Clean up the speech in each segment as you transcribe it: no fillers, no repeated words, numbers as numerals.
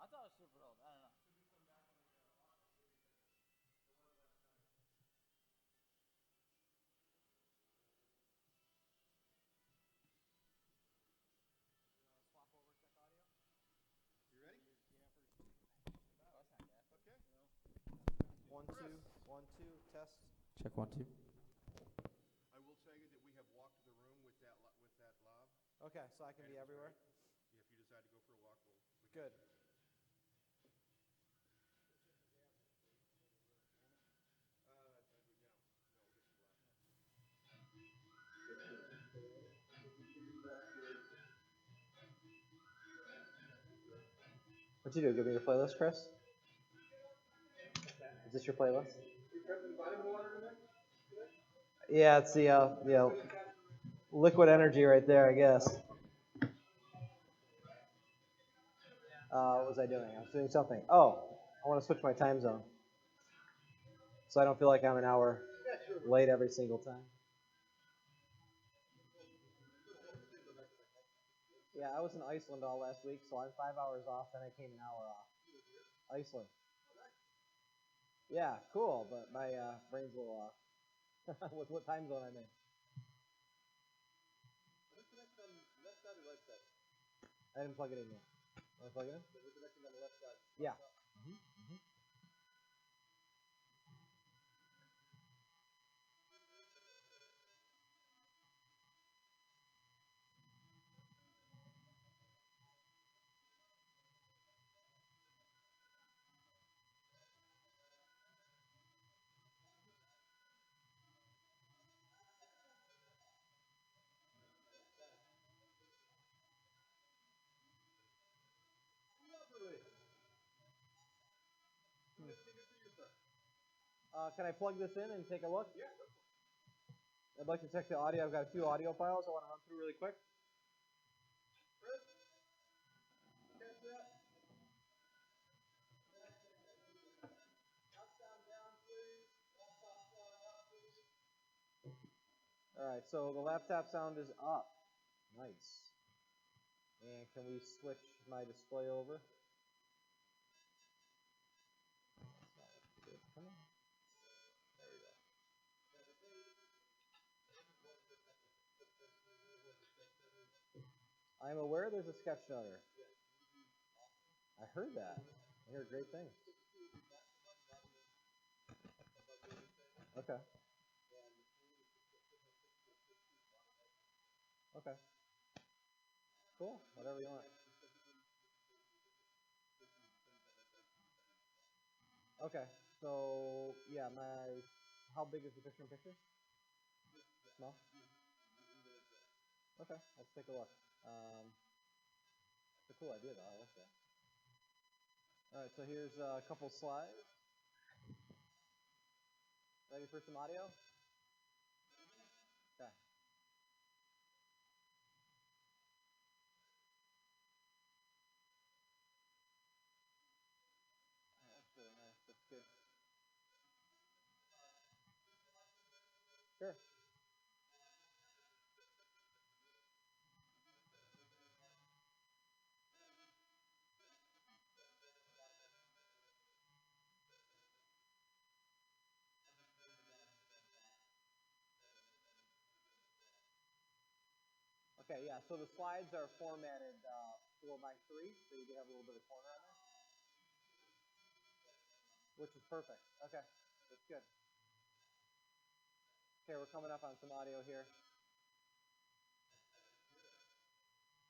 I thought it was super old. I don't know. Swap over, check audio. You ready? Oh, that's not bad. Okay. 1, 2, 1, 2, test. Check 1, 2. I will tell you that we have walked the room with that lob. Okay, so I can be everywhere. If you decide to go for a walk, we can. Good. What'd you do? Give me your playlist, Chris? Is this your playlist? Yeah, it's the liquid energy right there, I guess. What was I doing? I was doing something. Oh, I want to switch my time zone. So I don't feel like I'm an hour late every single time. Yeah, I was in Iceland all last week, so I'm 5 hours off, then I came an hour off. Iceland. Yeah, cool, but my brain's a little off with what time zone I'm in. I didn't plug it in yet. Want to plug it in? Yeah. Can I plug this in and take a look? Yeah. I'd like to check the audio. I've got a few audio files I want to run through really quick. All right, so the laptop sound is up. Nice. And can we switch my display over? Come on. There we go. I'm aware there's a sketch shutter. I heard that. I heard great things. Okay. Okay. Cool. Whatever you want. Okay. So yeah, how big is the picture-in-picture? Small. Okay. Let's take a look. It's a cool idea though. I like that. All right. So here's a couple slides. Ready for some audio? Okay. That's really nice. That's good. Sure. Okay, yeah, so the slides are formatted 4x3, so you can have a little bit of corner on there. Which is perfect. Okay, that's good. Okay, we're coming up on some audio here.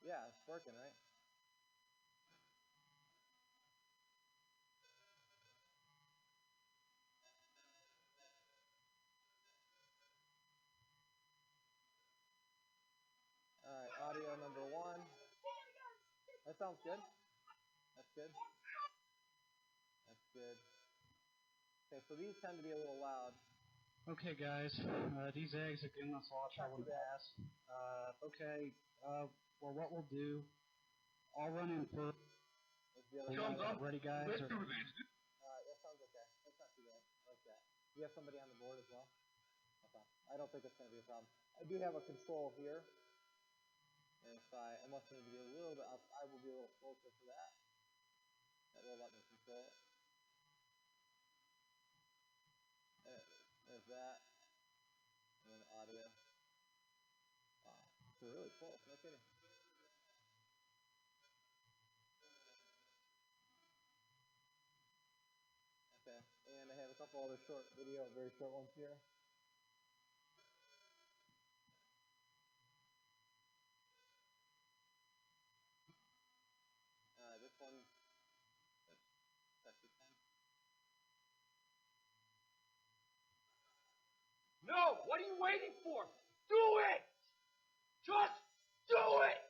Yeah, it's working, right? All right, audio number 1. That sounds good. That's good. That's good. Okay, so these tend to be a little loud. Okay, guys, these eggs have given us a lot of trouble in the past. Well, what we'll do, I'll run in first. Ready, guys? That sounds okay. That's not too bad. I like that. Do you have somebody on the board as well? Okay. I don't think it's going to be a problem. I do have a control here. And if I must need to be a little bit up, I will be a little closer for that. will let me control it. There's that. And then audio. Wow, it's really close, no kidding. Okay, and I have a couple other short video, very short ones here. This one, that's the 10. No, what are you waiting for? Do it! Just do it!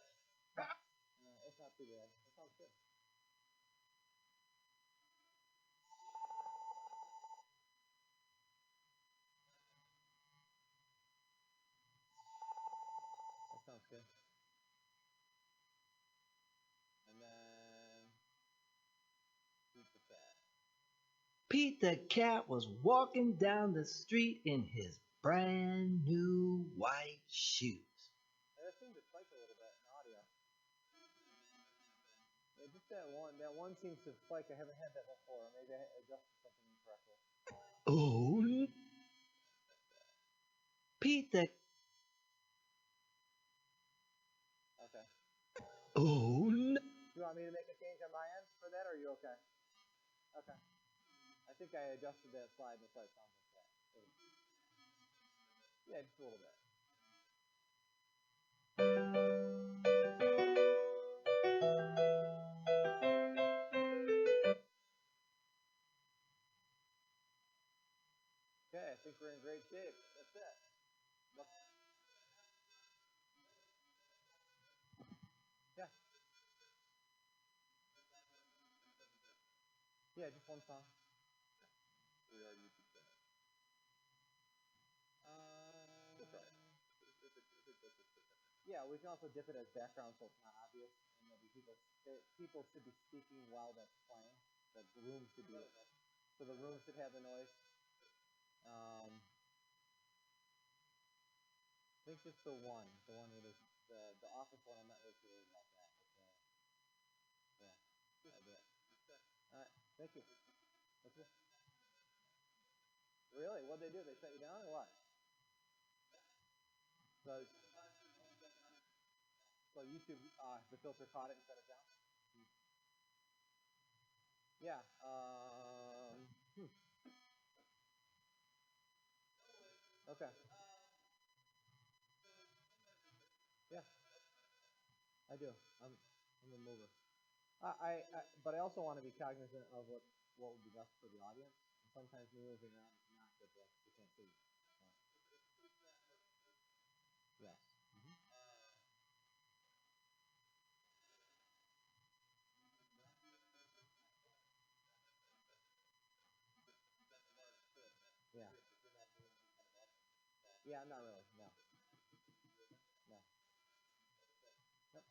It's not too bad. It sounds good. That sounds good. And then Pete the cat. Pete the cat was walking down the street in his brand new white shoes. I assumed it spiked a little bit in audio. Yeah, just that one seems to spike. I haven't had that before. Maybe I adjusted something incorrectly. Oh, Pete the... Okay. Oh, no. Do you want me to make a change on my end for that, or are you okay? Okay. I think I adjusted that slide, and the slide sounds like that. Yeah, just a little bit. Okay, I think we're in great shape. That's it. Yeah. Yeah, just one song. We are YouTube channel. Yeah, we can also dip it as background so it's not obvious, and maybe people should be speaking while that's playing. The room should be, so the room should have the noise. I think just the one where there's the office one. I'm not really sure about that. But, yeah, I'll do it. All right, thank you. What's this? Really? What'd they do? They shut you down or what? So YouTube, the filter caught it and shut it down? Yeah. Okay. Yeah. I do. I'm a mover. But I also want to be cognizant of what would be best for the audience. And sometimes movers are not good. You can't see. Yes. Yeah. Yeah, not really. No. No. Yep.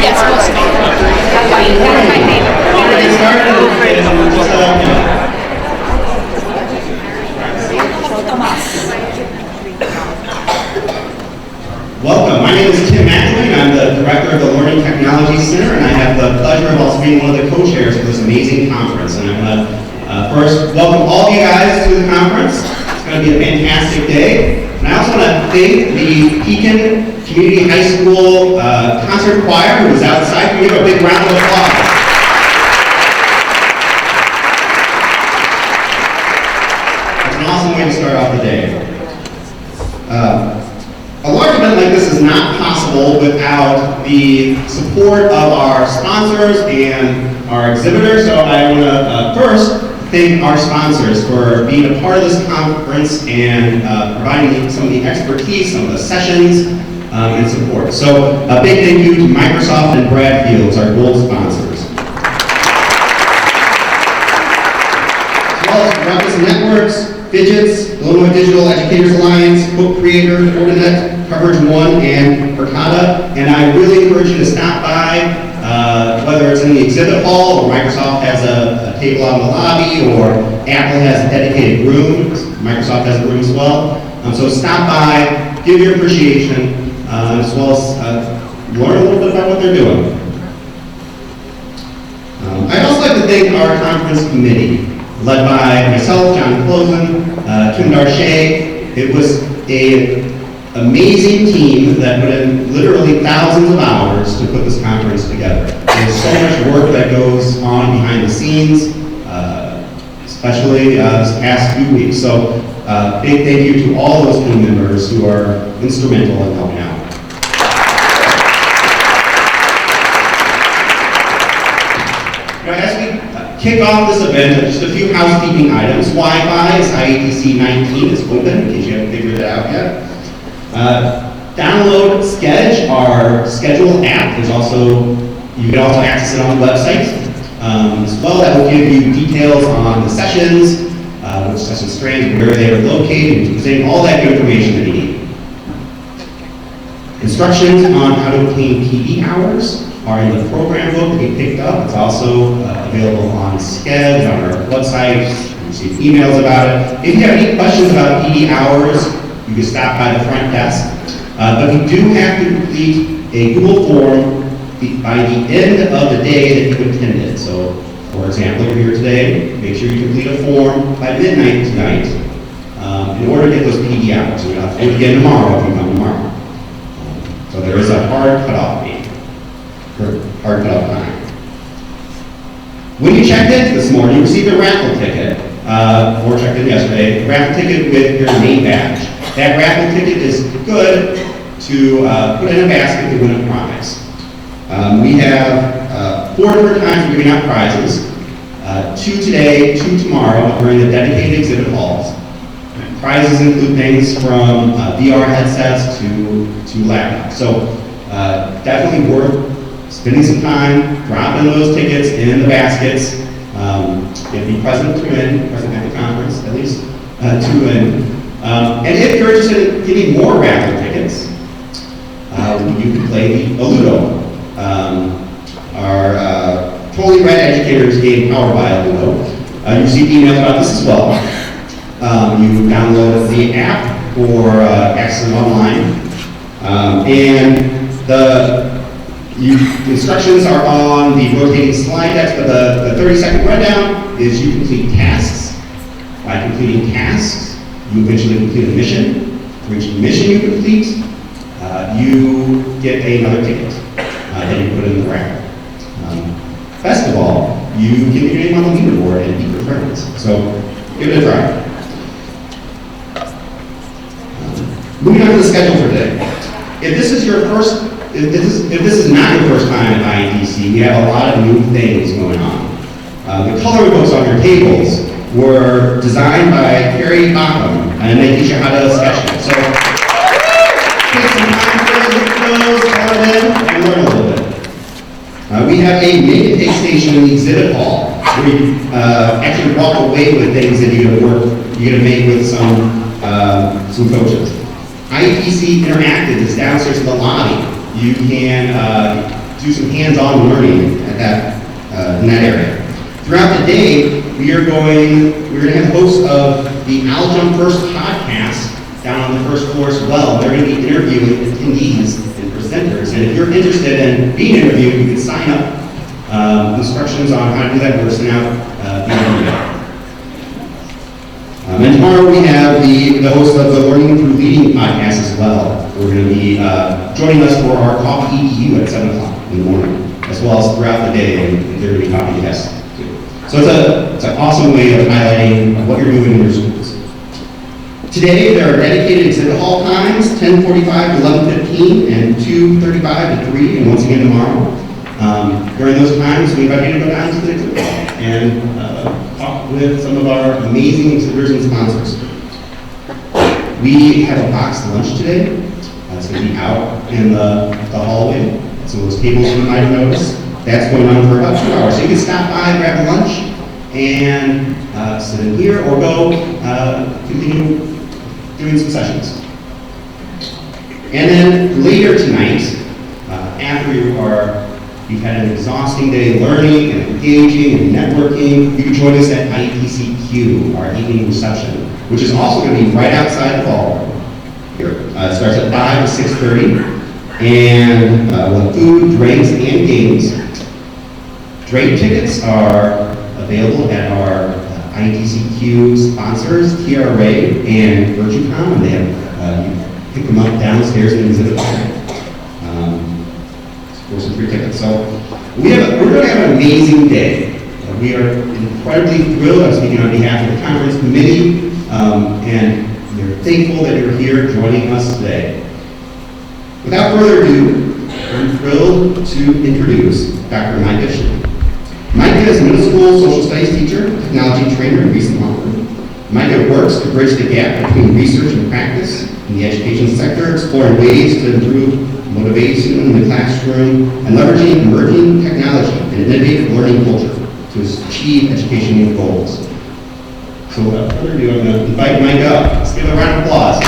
Yeah, it's supposed to be. Welcome. My name is Tim McElwain. I'm the director of the Learning Technology Center, and I have the pleasure of also being one of the co-chairs for this amazing conference. And I'm going to first welcome all of you guys to the conference. It's going to be a fantastic day. And I also want to thank the Pekin Community High School concert choir who is outside. Can we give a big round of applause? It's an awesome way to start off the day. A large event like this is not possible without the support of our sponsors and our exhibitors. So I want to first thank our sponsors for being a part of this conference and providing some of the expertise, some of the sessions, and support. So a big thank you to Microsoft and Brad Fields, our gold sponsors. As well as Ruckus Networks, Fidgets, Illinois Digital Educators Alliance, Book Creator, Fortinet, Coverage One, and Percata. And I really encourage you to stop by, whether it's in the exhibit hall, or Microsoft has a table out in the lobby, or Apple has a dedicated room. Microsoft has a room as well. So stop by, give your appreciation, as well as learn a little bit about what they're doing. I'd also like to thank our conference committee, led by myself, John Closen, Kim Darche. It was an amazing team that put in literally thousands of hours to put this conference together. There's so much work that goes on behind the scenes, especially this past few weeks. So big thank you to all those team members who are instrumental in helping out. As we kick off this event, just a few housekeeping items. Wi-Fi is IETC 19, it's open in case you haven't figured it out yet. Download Sketch, our schedule app. You can also access it on the website. As well, that will give you details on the sessions, which session strands, where they are located, using all that good information that you need. Instructions on how to obtain PD hours are in the program book that you picked up. It's also available on Sketch, on our website. You receive emails about it. If you have any questions about PD hours, you can stop by the front desk. But you do have to complete a Google form by the end of the day that you attended. So, for example, if you're here today, make sure you complete a form by midnight tonight in order to get those PD hours. You'll have to do it again tomorrow if you come tomorrow. So there is a hard cutoff date, or hard cutoff time. When you checked in this morning, you received a raffle ticket, or checked in yesterday, a raffle ticket with your name badge. That raffle ticket is good to put in a basket to win a prize. We have 4 different times we're giving out prizes. 2 today, 2 tomorrow during the dedicated exhibit halls. Prizes include things from VR headsets to laptops. So definitely worth spending some time, dropping those tickets in the baskets. You have to be present to win, present at the conference at least, to win. And if you're interested in getting more raffle tickets, you can play the Ludo. Our Totally Red Educators game powered by Ludo. You received emails about this as well. You download the app or access it online. And the instructions are on the rotating slide decks, but the 30-second rundown is you complete tasks. By completing tasks, you eventually complete a mission. For each mission you complete, you get another ticket that you put in the raffle. Best of all, you get your name on the leaderboard and beat your friends. So give it a try. Moving on to the schedule for today. If this is not your first time at IETC, we have a lot of new things going on. The coloring books on your tables were designed by Carrie Bacham, and they teach you how to sketch them. So take some time to look at those, color them, and learn a little bit. We have a make-and-take station in the exhibit hall where you actually walk away with things that you're going to make with some coaches. IETC Interactive is downstairs in the lobby. You can do some hands-on learning at that, in that area. Throughout the day, we're going to have hosts of the I'll Jump First podcast down on the first floor as well. They're going to be interviewing attendees and presenters. And if you're interested in being interviewed, you can sign up. Instructions on how to do that were sent out via email. And tomorrow we have the host of the Learning Through Leading podcast as well. We're going to be joining us for our coffee EDU at 7 o'clock in the morning, as well as throughout the day, and there will be coffee tests too. So it's an awesome way of highlighting what you're doing in your schools. Today there are dedicated exhibit hall times, 10:45 to 11:15, and 2:35 to 3, and once again tomorrow. During those times, we invite you to go down to the exhibit hall and talk with some of our amazing exhibitors and sponsors. We have a boxed lunch today. It's going to be out in the hallway. Some of those tables you might have noticed. That's going on for about 2 hours. So you can stop by, grab a lunch, and sit in here or go continue doing some sessions. And then later tonight, after you've had an exhausting day learning and engaging and networking, you can join us at IETC, our evening reception, which is also going to be right outside the ballroom. Here. It starts at 5 to 6:30, and we'll have food, drinks, and games. Trade tickets are available at our IETCQ sponsors, TRA and VirtueCom, and they have, you pick them up downstairs in the exhibit hall. For some free tickets. So we're going to have an amazing day. We are incredibly thrilled. I'm speaking on behalf of the conference committee, and we're thankful that you're here joining us today. Without further ado, I'm thrilled to introduce Dr. Micah Shippey. Micah is a middle school social studies teacher, technology trainer, and recent author. Micah works to bridge the gap between research and practice in the education sector, exploring ways to improve motivation in the classroom, and leveraging emerging technology and innovative learning culture to achieve educational goals. So without further ado, I'm going to invite Micah up. Let's give him a round of applause.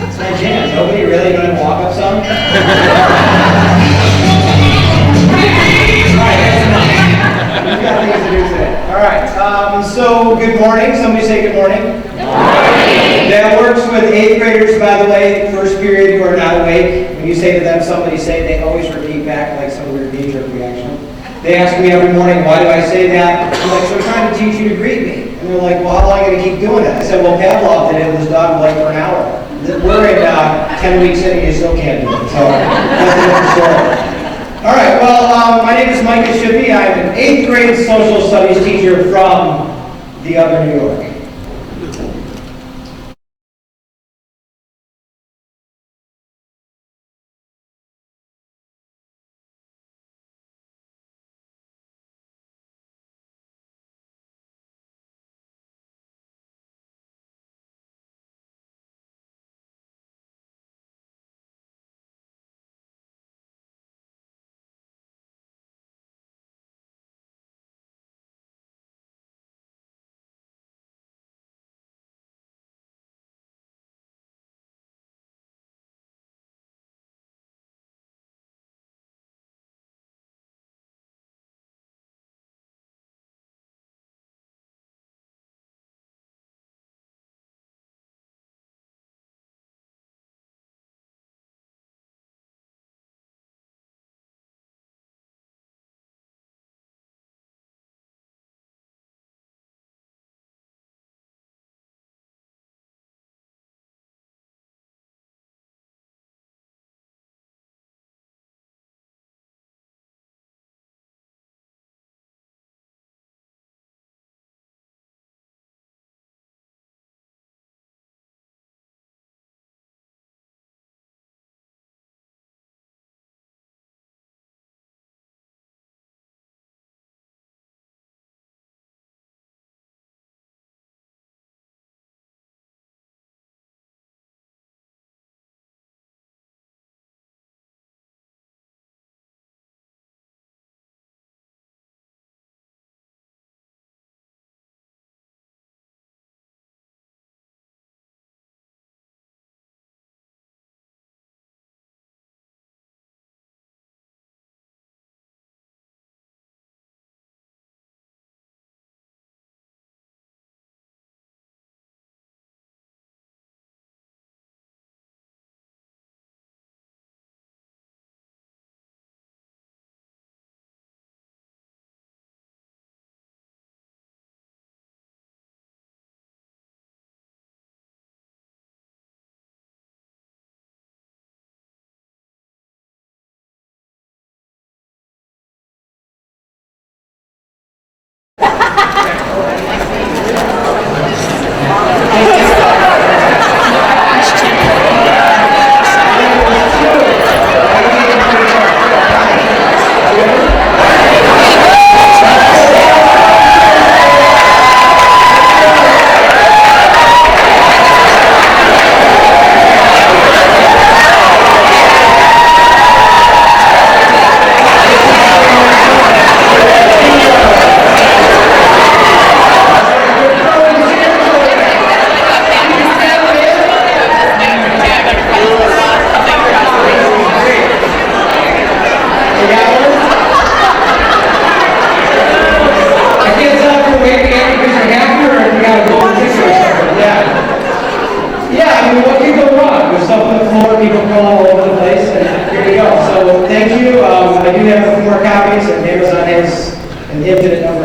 It's my jam. Nobody really going to walk up some? So good morning. Somebody say good morning. Good morning. That works with 8th graders, by the way, first period who are not awake. When you say to them, somebody say, they always repeat back like some weird knee-jerk reaction. They ask me every morning, why do I say that? I'm like, so I'm trying to teach you to greet me. And they're like, well, how long are you going to keep doing it? I said, well, Pavlov did it with his dog like for an hour. We're in 10 weeks in and you still can't do it. So that's a different story. All right, well, my name is Micah Shippey. I'm an 8th grade social studies teacher from the other New York.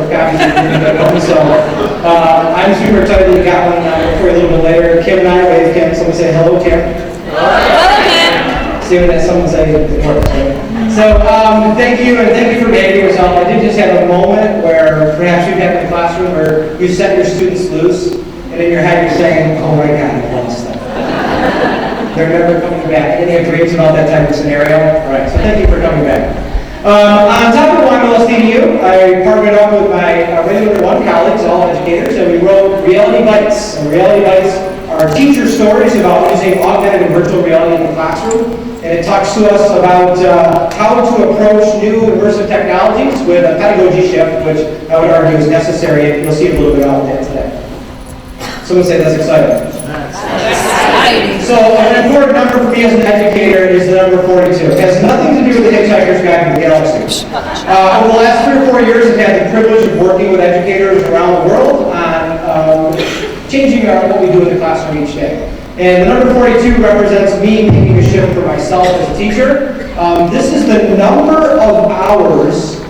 of copies if you didn't know. So I'm super excited that you got one for a little bit later. Kim and I, wave Kim. Someone say hello, Kim. See what that someone say it works, right? So thank you, and thank you for behaving yourself. I did just have a moment where perhaps you've had in the classroom where you set your students loose, and in your head you're saying, oh my God, I lost them. They're never coming back. Any dreams about that type of scenario? All right, so thank you for coming back. On top of YMLSD to you, I partnered up with my regular one colleagues, all educators, and we wrote Reality Bites. And Reality Bites are teacher stories about using augmented and virtual reality in the classroom. And it talks to us about how to approach new immersive technologies with a pedagogy shift, which I would argue is necessary, and you'll see a little bit about that today. Someone say that's exciting. So an important number for me as an educator is the number 42. It has nothing to do with the Hitchhiker's Guide to the Galaxy. Over the last 3 or 4 years, I've had the privilege of working with educators around the world on changing what we do in the classroom each day. And the number 42 represents me making a shift for myself as a teacher. This is the number of hours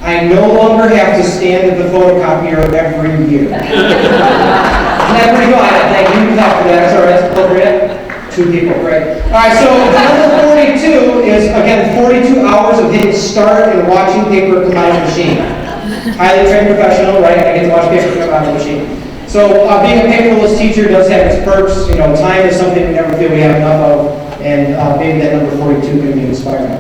I no longer have to stand at the photocopier every year. Isn't that pretty cool? Thank you. You talked for that. Sorry, that's appropriate. 2 people, great. All right, so the number 42 is, again, 42 hours of hitting start and watching paper come out of the machine. Highly trained professional, right? I get to watch paper come out of the machine. So being a paperless teacher does have its perks. You know, time is something we never feel we have enough of, and maybe that number 42 can be inspiring.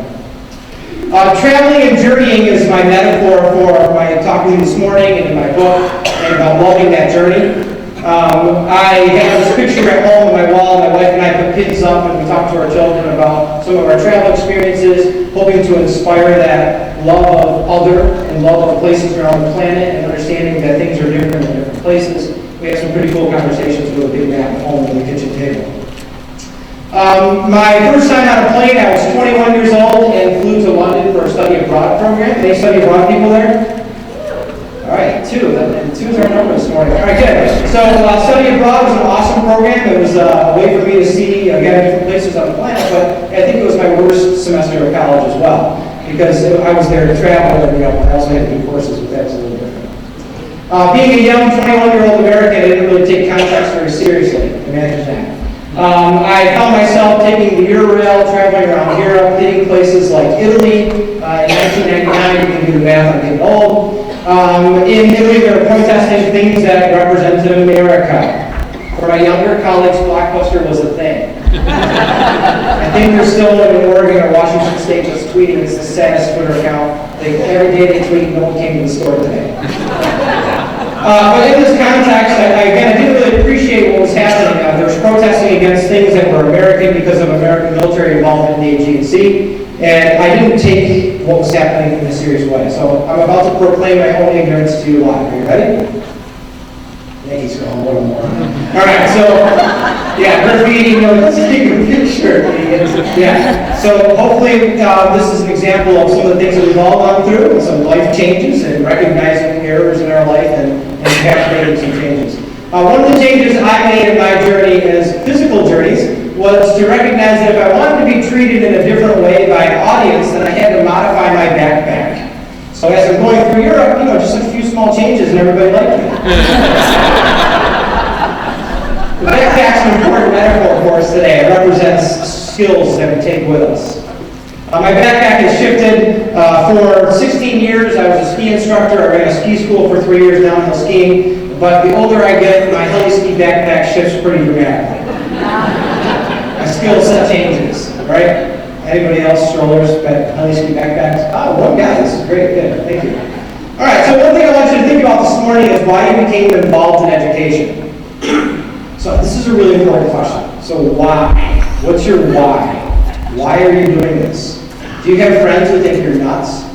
Traveling and journeying is my metaphor for my talk to you this morning and in my book, and about loving that journey. I have this picture at home on my wall. My wife and I put kids up, and we talk to our children about some of our travel experiences, hoping to inspire that love of other and love of places around the planet, and understanding that things are different in different places. We had some pretty cool conversations with a big map at home on the kitchen table. My first time on a plane, I was 21 years old and flew to London for a study abroad program. Any study abroad people there? All right, 2. Two's our number this morning. All right, good. So study abroad was an awesome program. It was a way for me to see, again, different places on the planet, but I think it was my worst semester of college as well, because I was there to travel, and I also had to do courses with that. It's a little different. Being a young 21-year-old American, I didn't really take context very seriously. Imagine that. I found myself taking the Eurail, traveling around Europe, hitting places like Italy. In 1999, you can do the math, I'm getting old. In Italy, they were protesting things that represented America. For my younger colleagues, Blockbuster was a thing. I think they're still in Oregon or Washington State just tweeting. It's the saddest Twitter account. Every day they tweet, no one came to the store today. But in this context, I didn't really appreciate what was happening. There was protesting against things that were American because of American military involvement in the AGNC, and I didn't take what was happening in a serious way. So I'm about to proclaim my own ignorance to you live. Are you ready? Yankees are on 1 more. All right, so, graffiti, let's take a picture. Yeah, so hopefully this is an example of some of the things that we've all gone through, and some life changes, and recognizing errors in our life, and perhaps making some changes. One of the changes I made in my journey as physical journeys was to recognize that if I wanted to be treated in a different way by an audience, then I had to modify my backpack. So as I'm going through Europe, just a few small changes and everybody liked me. The backpack's an important metaphor for us today. It represents skills that we take with us. My backpack has shifted. For 16 years, I was a ski instructor. I ran a ski school for 3 years downhill skiing. But the older I get, my heli-ski backpack shifts pretty dramatically. My skill set changes, right? Anybody else, strollers, heli-ski backpacks? Oh, one guy, this is great, good, thank you. All right, so one thing I want you to think about this morning is why you became involved in education. So this is a really important question. So why? What's your why? Why are you doing this? Do you have friends who think you're nuts?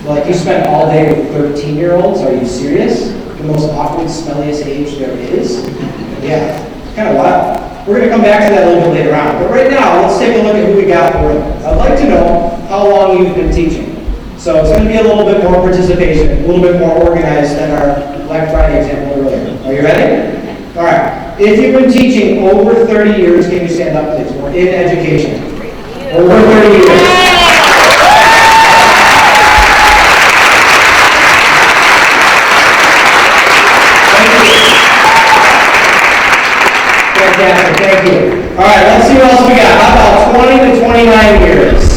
Like you spend all day with 13-year-olds? Are you serious? The most awkward, smelliest age there is? Yeah, it's kind of wild. We're going to come back to that a little bit later on. But right now, let's take a look at who we got in the room. I'd like to know how long you've been teaching. So it's going to be a little bit more participation, a little bit more organized than our Black Friday example earlier. Are you ready? All right. If you've been teaching over 30 years, can you stand up, please? We're in education. Over 30 years. Thank you. All right, let's see what else we got. How about 20 to 29 years?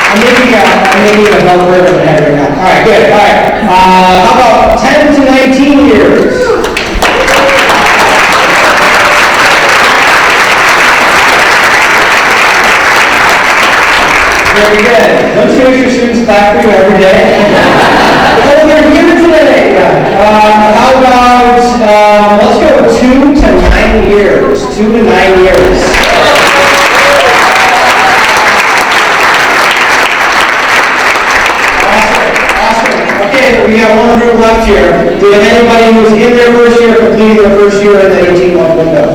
I'm making a bell curve in the head right now. All right, good. All right. How about 10 to 19 years? Very good. Don't you wish your students clap for you every day? Oh, they're here today. How about, let's go 2 to 9 years. 2 to 9 years. Okay, we have one group left here. Do we have anybody who's in their first year, completing their first year in the 18-month window?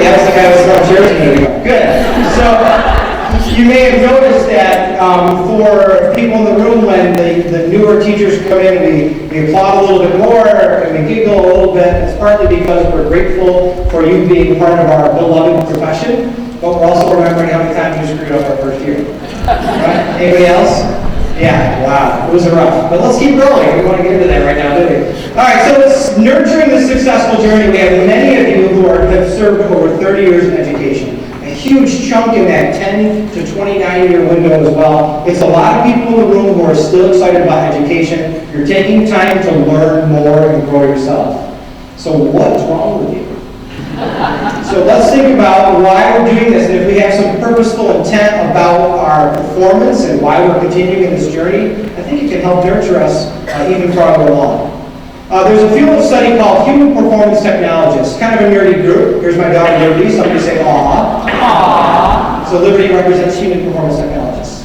That was the guy who was from Good. So, you may have noticed that for people in the room, when the newer teachers come in, we applaud a little bit more, and we giggle a little bit. It's partly because we're grateful for you being part of our beloved profession, but we're also remembering how many times you screwed up our first year. Right? Anybody else? Yeah, wow, it was rough. But let's keep rolling. We want to get into that right now, don't we? All right, so it's nurturing the successful journey. We have many of you who have served over 30 years in education. A huge chunk in that 10 to 29-year window as well. It's a lot of people in the room who are still excited about education. You're taking time to learn more and grow yourself. So what's wrong with you? So let's think about why we're doing this, and if we have some purposeful intent about our performance and why we're continuing in this journey, I think it can help nurture us even farther along. There's a field of study called human performance technologists, kind of a nerdy group. Here's my dog Liberty, somebody say aw. Aww. So Liberty represents human performance technologists.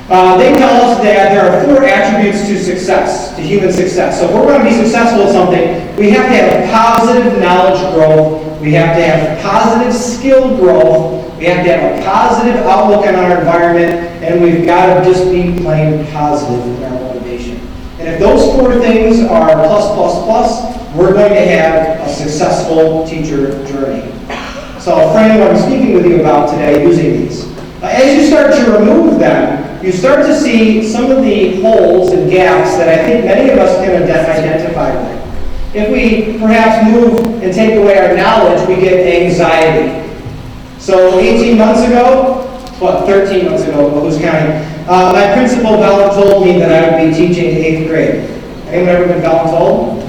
They tell us that there are 4 attributes to success, to human success. So if we're going to be successful at something, we have to have positive knowledge growth, we have to have positive skill growth, we have to have a positive outlook on our environment, and we've got to just be plain positive in our motivation. And if those 4 things are plus, plus, plus, we're going to have a successful teacher journey. So I'll frame what I'm speaking with you about today using these. As you start to remove them, you start to see some of the holes and gaps that I think many of us can identify with. If we perhaps move and take away our knowledge, we get anxiety. So 18 months ago, 13 months ago, but who's counting? My principal told me that I would be teaching 8th grade. Anyone ever been voluntold?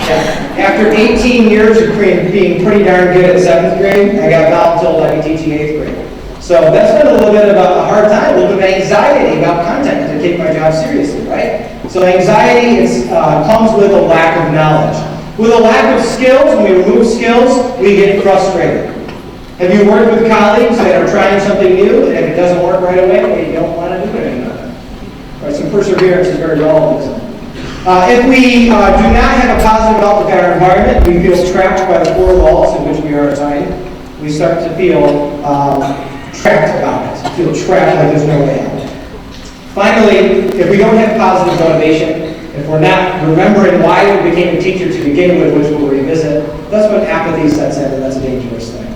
Yeah. After 18 years of being pretty darn good at 7th grade, I got voluntold I'd be teaching 8th grade. So that's been a little bit of a hard time, a little bit of anxiety about content to take my job seriously, right? So anxiety comes with a lack of knowledge. With a lack of skills, when we remove skills, we get frustrated. Have you worked with colleagues that are trying something new, and if it doesn't work right away, well, you don't want to do it anymore? Right, some perseverance is very relevant. If we do not have a positive outlook at our environment, we feel trapped by the 4 walls in which we are assigned. We start to feel trapped about it, feel trapped like there's no way out. Finally, if we don't have positive motivation, if we're not remembering why we became a teacher to begin with, which we'll revisit, that's when apathy sets in, and that's a dangerous thing.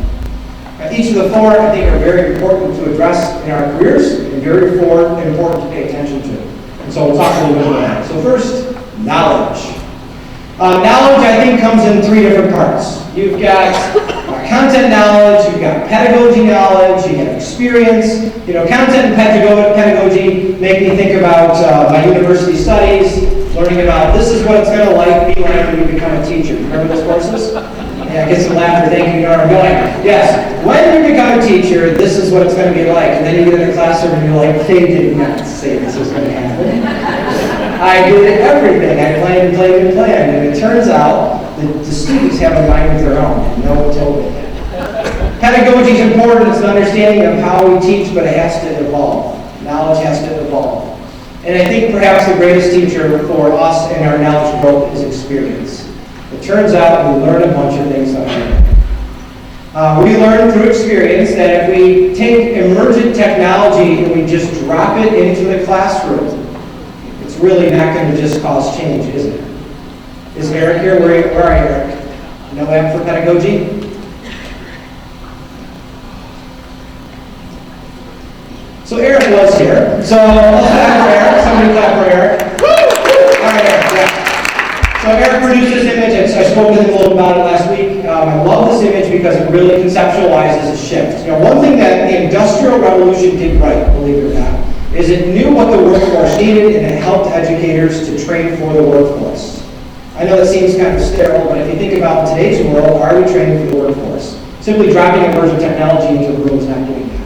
Each of the 4, I think, are very important to address in our careers, and very important to pay attention to. And so we'll talk a little bit about that. So first, knowledge. Knowledge, I think, comes in 3 different parts. You've got content knowledge, you've got pedagogy knowledge, you've got experience. You know, content and pedagogy make me think about my university studies, learning about this is what it's going to be like when you become a teacher. Remember those courses? Yeah, I get some laughter, thank you, you know where I'm going. Yes, when you become a teacher, this is what it's going to be like. And then you get in the classroom and you're like, they did not say this was going to happen. I did everything. I planned. And it turns out that the students have a mind of their own, and no one told me that. Pedagogy is important. It's an understanding of how we teach, but it has to evolve. Knowledge has to evolve. And I think perhaps the greatest teacher for us in our knowledge growth is experience. It turns out we learn a bunch of things on our own. We learn through experience that if we take emergent technology and we just drop it into the classroom, it's really not going to just cause change, is it? Is Eric here? Where are you, Eric? No app for pedagogy? So Eric was here. So let's clap for Eric. Somebody clap for Eric. All right, Eric. Yeah. So Eric produced this image. I spoke with him a little about it last week. I love this image because it really conceptualizes a shift. You know, one thing that the Industrial Revolution did right, believe it or not, is it knew what the workforce needed and it helped educators to train for the workforce. I know that seems kind of sterile, but if you think about today's world, are we training for the workforce? Simply dropping emerging technology into the room is not doing that.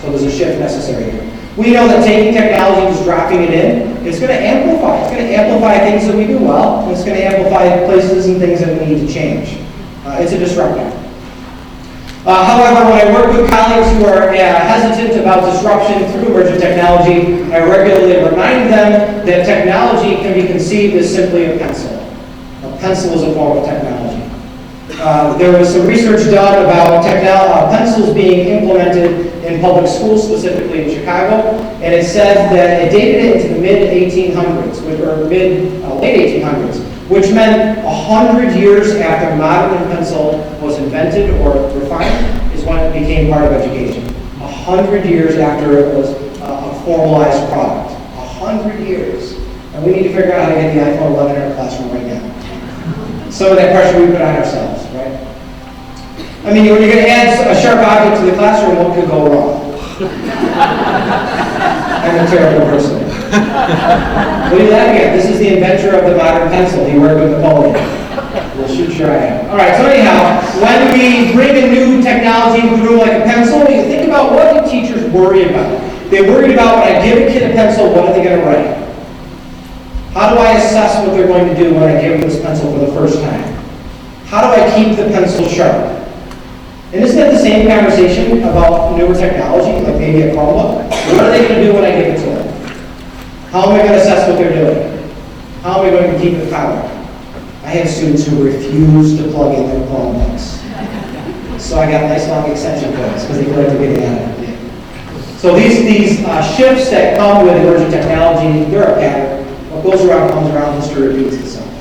So there's a shift necessary here. We know that taking technology and just dropping it in, it's going to amplify. It's going to amplify things that we do well, and it's going to amplify places and things that we need to change. It's a disruptor. However, when I work with colleagues who are hesitant about disruption through emerging technology, I regularly remind them that technology can be conceived as simply a pencil. A pencil is a form of technology. There was some research done about pencils being implemented in public schools, specifically in Chicago, and it said that it dated it into the mid-1800s, or late 1800s, which meant 100 years after modern pencil was invented or refined is when it became part of education. 100 years after it was a formalized product. 100 years. And we need to figure out how to get the iPhone 11 in our classroom right now. Some of that pressure we put on ourselves, right? I mean, when you're going to add a sharp object to the classroom, what could go wrong? I'm a terrible person. What are you laughing at? This is the inventor of the modern pencil. He worked with Napoleon. We'll shoot your eye out. All right, so anyhow, when we bring a new technology into the room like a pencil, you think about what do teachers worry about? They worry about when I give a kid a pencil, what are they going to write? How do I assess what they're going to do when I give them this pencil for the first time? How do I keep the pencil sharp? And isn't that the same conversation about newer technology, like maybe a Chromebook? What are they going to do when I give it to them? How am I going to assess what they're doing? How am I going to keep it powered? I have students who refuse to plug in their Chromebooks. So I got nice long extension cords because they feel like they're getting out of it. So these shifts that come with emerging technology, they're a pattern. What goes around comes around, history repeats itself.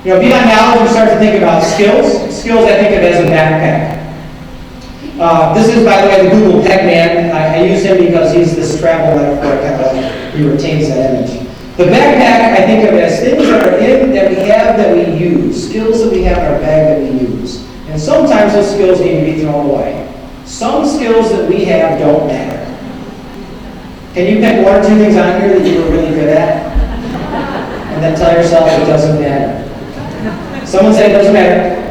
You know, beyond knowledge, we start to think about skills. Skills I think of as a backpack. This is, by the way, the Google Peg Man. I use him because he's this travel metaphor. He retains that image. The backpack I think of as things that are that we have that we use. Skills that we have in our bag that we use. And sometimes those skills need to be thrown away. Some skills that we have don't matter. Can you pick one or two things on here that you were really good at? And then tell yourself it doesn't matter. Someone say it doesn't matter.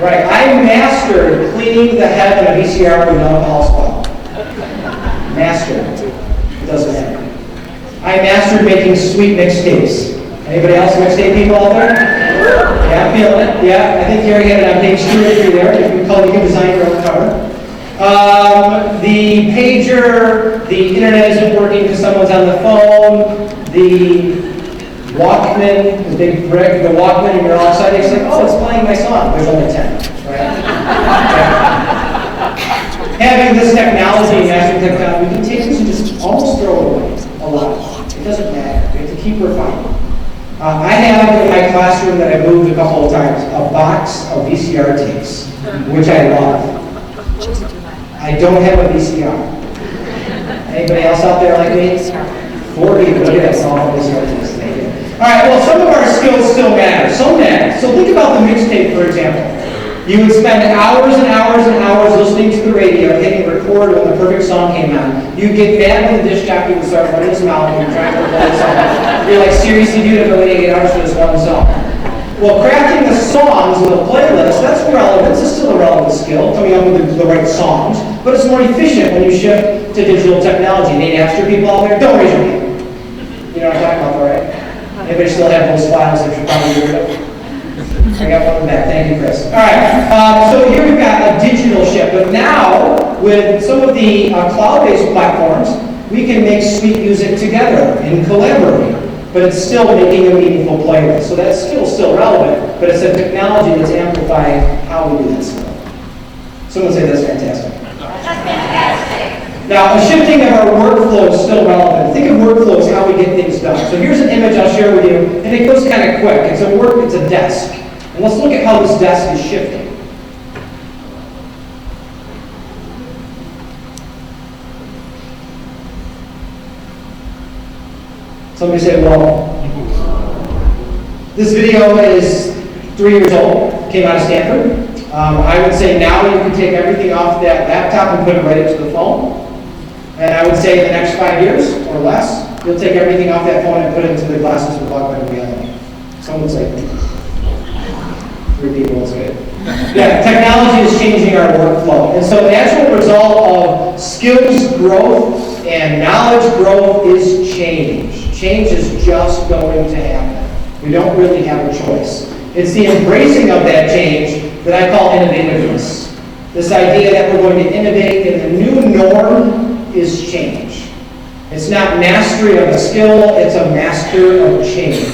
Right, I mastered cleaning the head of a VCR with an alcohol swab. Mastered. It doesn't matter. I mastered making sweet mixtapes. Anybody else mixtape people out there? Yeah, I'm feeling it. Yeah, I think Gary had it on page 2 or 3 there. You can design your own cover. The pager, the internet isn't working because someone's on the phone. The Walkman, the big brick, the Walkman, and you're all excited. It's like, oh, it's playing my song. There's only 10, right? Having this technology, mastering technology, we can take this and just almost throw it away a lot. It doesn't matter. We have to keep refining. I have in my classroom that I moved a couple of times a box of VCR tapes, which I love. I don't have a VCR. Anybody else out there like me? 40, look at that, all VCR tapes. All right, well, some of our skills still matter. Some matter. So think about the mixtape, for example. You would spend hours and hours and hours listening to the radio, hitting record when the perfect song came on. You'd get mad when the disc jockey would start running his mouth and you're trying to play the song. You're like, seriously, dude, I've been waiting 8 hours for this one song. Well, crafting the songs with a playlist, that's relevant. It's still a relevant skill, coming up with the right songs. But it's more efficient when you shift to digital technology. And any Napster people out there, don't raise your hand. You know what I'm talking about, right? Anybody still have those files that you're probably rid of? I got one in the back. Thank you, Chris. All right. So here we've got a digital shift. But now, with some of the cloud-based platforms, we can make sweet music together and collaborate. But it's still making a meaningful playlist. So that skill's still relevant, but it's a technology that's amplifying how we do that skill. Someone say that's fantastic. That's fantastic. Now, the shifting of our workflow is still relevant. Think of workflow as how we get things done. So here's an image I'll share with you, and it goes kind of quick. It's a desk. And let's look at how this desk is shifting. Somebody say, well, this video is 3 years old, came out of Stanford. I would say now you can take everything off that laptop and put it right into the phone. And I would say in the next 5 years or less, you'll take everything off that phone and put it into the glasses with augmented reality. Someone would say, 3 people is good. Yeah, technology is changing our workflow. And so the actual result of skills growth and knowledge growth is change. Change is just going to happen. We don't really have a choice. It's the embracing of that change that I call innovativeness. This idea that we're going to innovate and the new norm is change. It's not mastery of a skill, it's a master of change.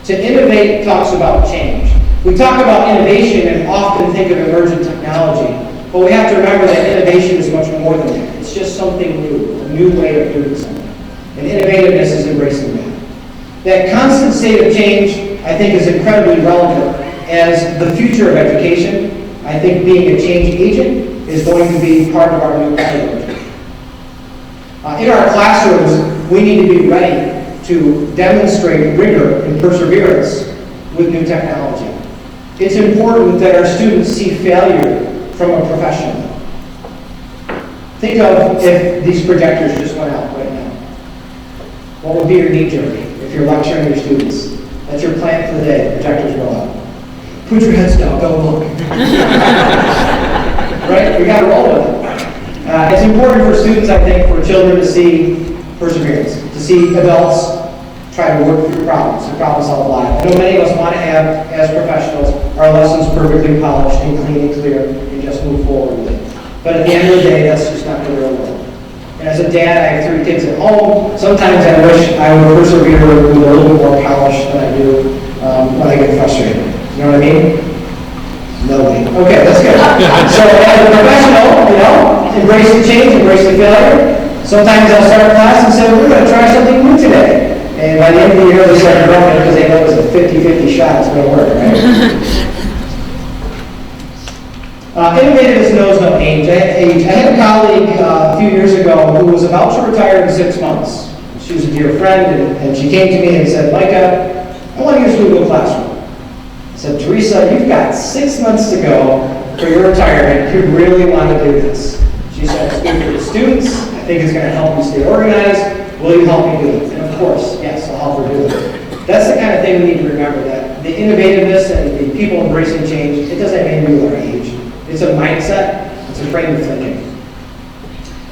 To innovate talks about change. We talk about innovation and often think of emergent technology, but we have to remember that innovation is much more than that. It's just something new, a new way of doing something. And innovativeness is embracing that. That constant state of change, I think, is incredibly relevant as the future of education. I think being a change agent is going to be part of our new pedagogy. In our classrooms, we need to be ready to demonstrate rigor and perseverance with new technology. It's important that our students see failure from a professional. Think of if these projectors just went out right now. What would be your knee jerk if you're lecturing your students? That's your plan for the day, the projectors go out. Put your heads down, don't look. Right? You gotta roll with it. It's important for students, I think, for children to see perseverance, to see adults try to work through problems, and problem solve live. I know many of us want to have, as professionals, our lessons perfectly polished and clean and clear and just move forward with it. But at the end of the day, that's just not the real world. And as a dad, I have 3 kids at home. Sometimes I wish I would persevere with a little bit more polish than I do when I get frustrated. You know what I mean? Nobody. Okay, that's good. So as a professional, embrace the change, embrace the failure. Sometimes I'll start a class and say, we're going to try something new today. And by the end of the year, they start growing because they know it's a 50-50 shot. It's going to work, right? Innovativeness knows no age. I had a colleague a few years ago who was about to retire in 6 months. She was a dear friend, and she came to me and said, Micah, I want to use Google Classroom. I said, Teresa, you've got 6 months to go for your retirement. You really want to do this. She said, it's good for the students. I think it's going to help you stay organized. Will you help me do it? And of course, yes, I'll help her do it. That's the kind of thing we need to remember, that the innovativeness and the people embracing change, it doesn't have anything to do with our age. It's a mindset. It's a frame of thinking.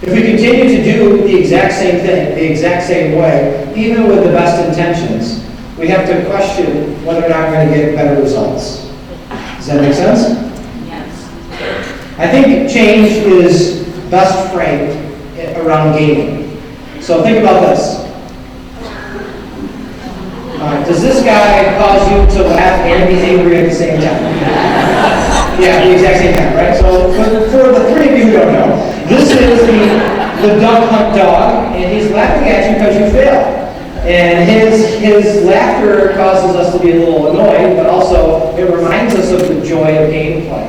If we continue to do the exact same thing, the exact same way, even with the best intentions, we have to question whether or not we're going to get better results. Does that make sense? Yes. I think change is best framed around gaming. So think about this. Does this guy cause you to laugh and be angry at the same time? Yeah, the exact same time, right? So for the 3 of you who don't know, this is the duck hunt dog, and he's laughing at you because you failed. And his laughter causes us to be a little annoyed, but also it reminds us of the joy of gameplay.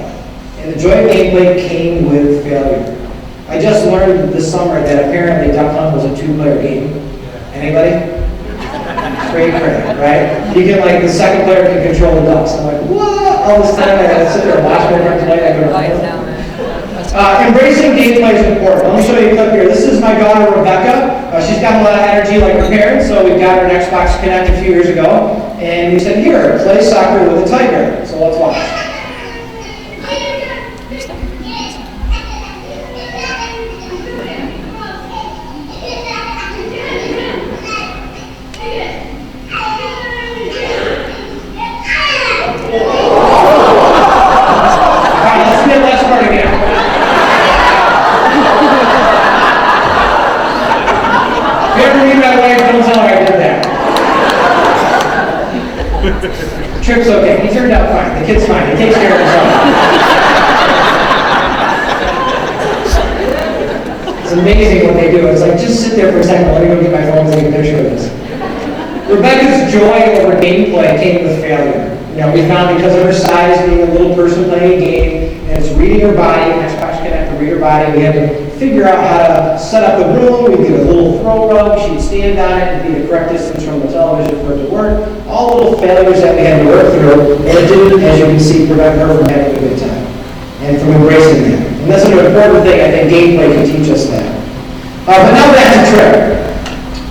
And the joy of gameplay came with failure. I just learned this summer that apparently Duck Hunt was a 2-player game. Anybody? Great, right? You can, the second player can control the ducks. I'm like, what? All this time I had to sit there and watch my friend play. Embracing gameplay is important. Let me show you a clip here. This is my daughter, Rebecca. She's got a lot of energy like her parents, so we got her an Xbox Connect a few years ago. And we said, here, play soccer with a tiger. So let's watch. Trip's okay. He turned out fine. The kid's fine. He takes care of himself. It's amazing what they do. It's like, just sit there for a second. Let me go get my phone and take a picture of this. Rebecca's joy over gameplay came with failure. We found because of her size, being a little person playing a game, and it's reading her body, Xbox Connect to read her body, we had to figure out how to set up the room. We'd get a little throw rug. She'd stand on it and be the correct distance from the television for it to work. All little failures that we had to work through, and it didn't, as you can see, prevent her from having a good time and from embracing that. And that's an important thing. I think gameplay can teach us that. But now back to Trip.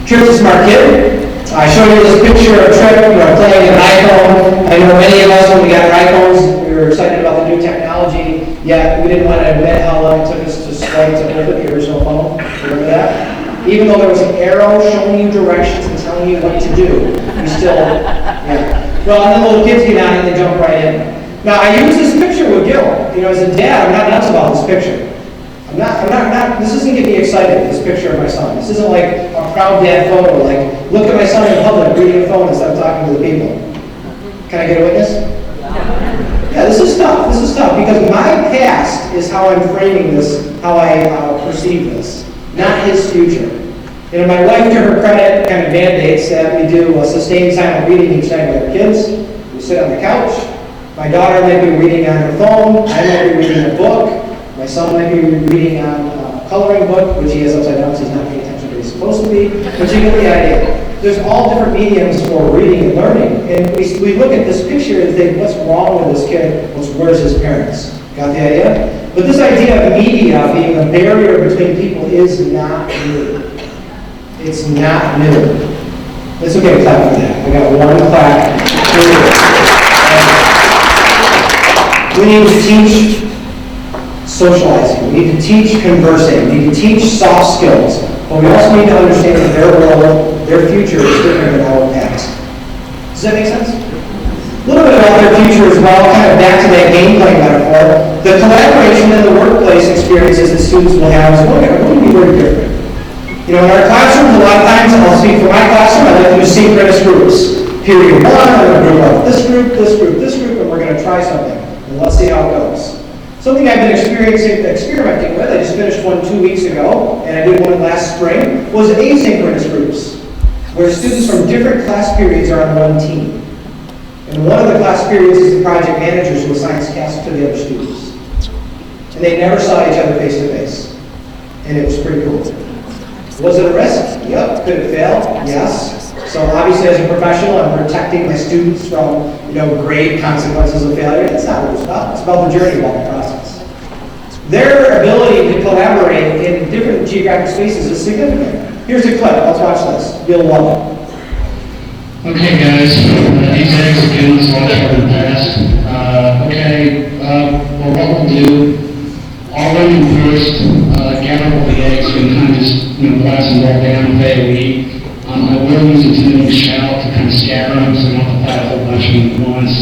Trip's a smart kid. I showed you this picture of Trip, playing an iPhone. I know many of us, when we got our iPhones, we were excited about the new technology, yet we didn't want to admit how long it took us to swipe to open the original phone. Remember that? Even though there was an arrow showing you directions and telling you what to do, we still, yeah. Well, and then little kids get on it and they jump right in. Now, I use this picture with Gil. As a dad, I'm not nuts about this picture. This isn't getting me excited, this picture of my son. This isn't like a proud dad photo, like, look at my son in public reading a phone instead of talking to the people. Can I get a witness? Yeah, this is tough, because my past is how I'm framing this, how I perceive this, not his future. My wife, to her credit, kind of mandates that we do a sustained silent reading each night with our kids. We sit on the couch. My daughter might be reading on her phone. I might be reading a book. My son might be reading on a coloring book, which he has upside down, so he's not paying attention to what he's supposed to be. But you get the idea. There's all different mediums for reading and learning. And we look at this picture and think, what's wrong with this kid? Where's his parents? Got the idea? But this idea of media being a barrier between people is not new. It's not new. It's okay to clap for that. I got one clap. We need to teach socializing. We need to teach conversing. We need to teach soft skills. But we also need to understand that their world, their future is different than our past. Does that make sense? A little bit about their future as well, kind of back to that gameplay metaphor. The collaboration in the workplace experiences that students will have is going to be very different. In our classrooms, a lot of times, I'll speak for my classroom, I like to do synchronous groups. Period one, I'm going to group up this group, and we're going to try something. And let's see how it goes. Something I've been experimenting with, I just finished one 2 weeks ago, and I did one last spring, was asynchronous groups, where students from different class periods are on one team. And one of the class periods is the project managers who assigns tasks to the other students. And they never saw each other face to face. And it was pretty cool. Was it a risk? Yep. Could it fail? Yes. So obviously as a professional, I'm protecting my students from, grade consequences of failure. That's not what it's about. It's about the journey, about the process. Their ability to collaborate in different geographic spaces is significant. Here's a clip. Let's watch this. You'll love it. Okay, guys. These eggs again is much more than the past. Well, what we'll do, I'll run you first, gather all the eggs, and kind of just, pass them all down, play a week. I will use a 10-minute shout to kind of scatter them, so I don't have to fight a whole bunch of them at once.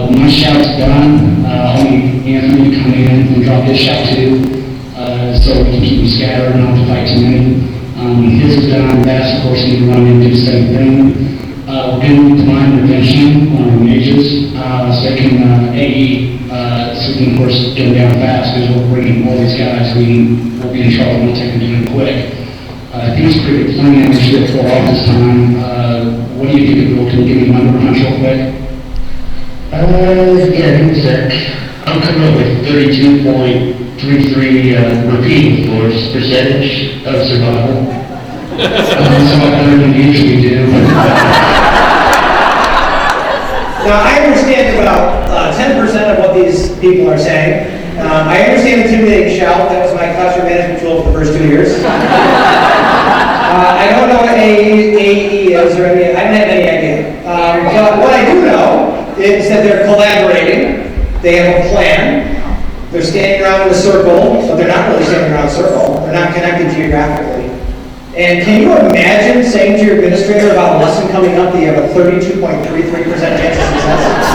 When my shout's done, I'll need Anthony to come in and drop his shout too, so we can keep them scattered and not have to fight too many. When his is done, that's of course need to run in and do the same thing. We're going to divine intervention on our mages, so they can AE, so we can of course get them down fast, because we're bringing all these guys, we'll be in trouble and we'll take them down quick. I think it's a pretty good plan. We should pull off this time. What do you think of it? Can you give me a number crunch real quick? Yeah, give me a sec. I'm coming up with 32.33 repeating force percentage of survival. Somewhat better than we usually do. Now, I understand about 10% of what these people are saying. I understand intimidating shout. That was my classroom management tool for the first 2 years. I don't know what AE is or any, I don't have any idea. But what I do know is that they're collaborating. They have a plan. They're standing around in a circle, but they're not really standing around in a circle. They're not connected geographically. And can you imagine saying to your administrator about a lesson coming up that you have a 32.33% chance of success?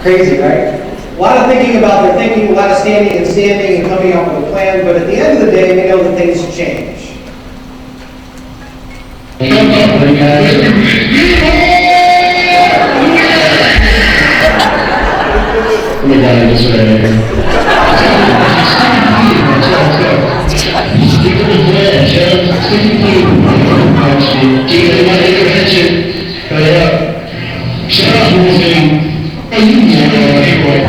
Crazy, right? A lot of thinking about their thinking, a lot of standing and coming up with a plan, but at the end of the day, we know that things change. Oh my God, I just read it. Stick to the plan, Joe. Stick to the plan. Keep it in my intervention. Hurry up. Shut up, Wolfgang. Oh, you know anyway.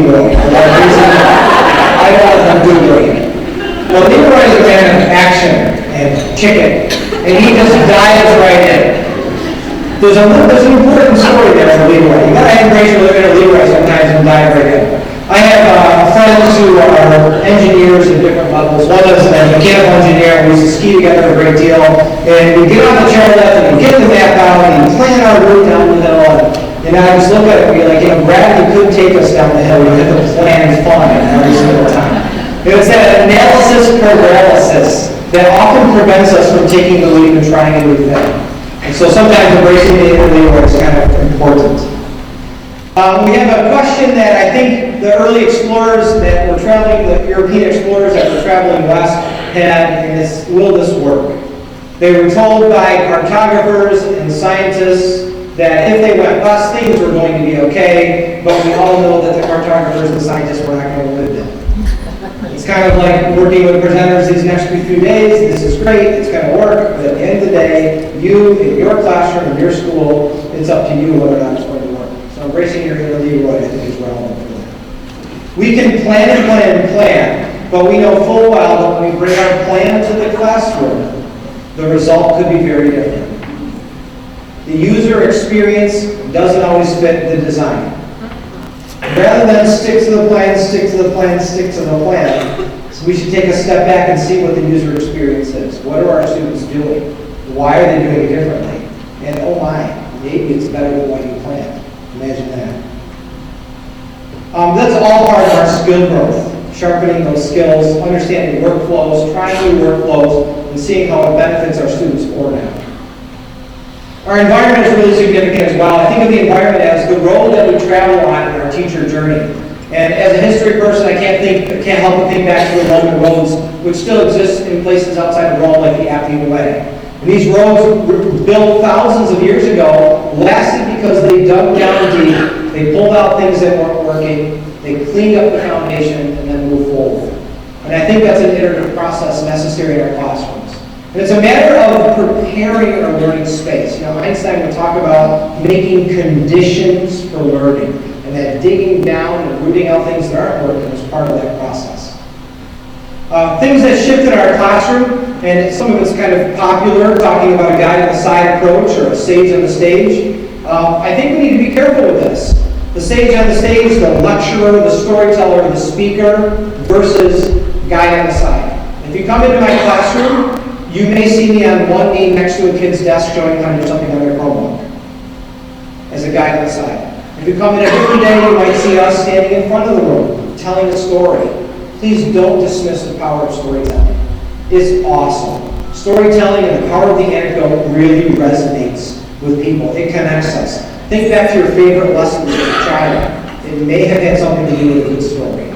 Leroy. For that reason, I know I'm Googling it. Well, Leroy is a man of action and chicken, and he just dives right in. There's an important story there for Leroy. You gotta embrace your living at Leroy sometimes and dive right in. I have friends who are engineers at different levels. One is a mechanical engineer, and we used to ski together a great deal. And we get on the chairlift and we get the map out and we plan our route down the hill. And I just look at it and be like, gravity could take us down the hill. We have to plan fun every single time. It's that analysis paralysis that often prevents us from taking the lead and trying a new thing. And so sometimes embracing the inner Leroy is kind of important. We have a question that I think the early explorers that were traveling, the European explorers that were traveling west had, and is, will this work? They were told by cartographers and scientists that if they went west, things were going to be okay, but we all know that the cartographers and scientists were not going to live there. It's kind of like working with presenters these next few days. This is great, it's going to work, but at the end of the day, you, in your classroom, in your school, it's up to you whether or not it's going to work. So embracing your inner Leroy, I think, is relevant for that. We can plan and plan and plan, but we know full well that when we bring our plan to the classroom, the result could be very different. The user experience doesn't always fit the design. Rather than stick to the plan, stick to the plan, stick to the plan, so we should take a step back and see what the user experience is. What are our students doing? Why are they doing it differently? And oh my, maybe it's better than what you planned. Imagine that. That's all part of our skill growth, sharpening those skills, understanding workflows, trying new workflows, and seeing how it benefits our students or now. Our environment is really significant as well. I think of the environment as the road that we travel on in our teacher journey. And as a history person, I can't help but think back to the Roman roads, which still exist in places outside of Rome, like the Appian Way. And these roads were built thousands of years ago, lasted because they dug down deep, they pulled out things that weren't working, they cleaned up the foundation, and then moved forward. And I think that's an iterative process necessary in our classrooms. And it's a matter of preparing our learning space. You know, Einstein would talk about making conditions for learning, and that digging down and rooting out things that aren't working is part of that process. Things that shift in our classroom, and some of it's kind of popular, talking about a guide on the side approach or a sage on the stage. I think we need to be careful with this. The sage on the stage, the lecturer, the storyteller, the speaker, versus guide on the side. If you come into my classroom, you may see me on one knee next to a kid's desk showing how to do something on their Chromebook as a guide on the side. If you come in a different day, you might see us standing in front of the room, telling a story. Please don't dismiss the power of storytelling. It's awesome. Storytelling and the power of the anecdote really resonates with people. It connects us. Think back to your favorite lessons as a child. It may have had something to do with a good story.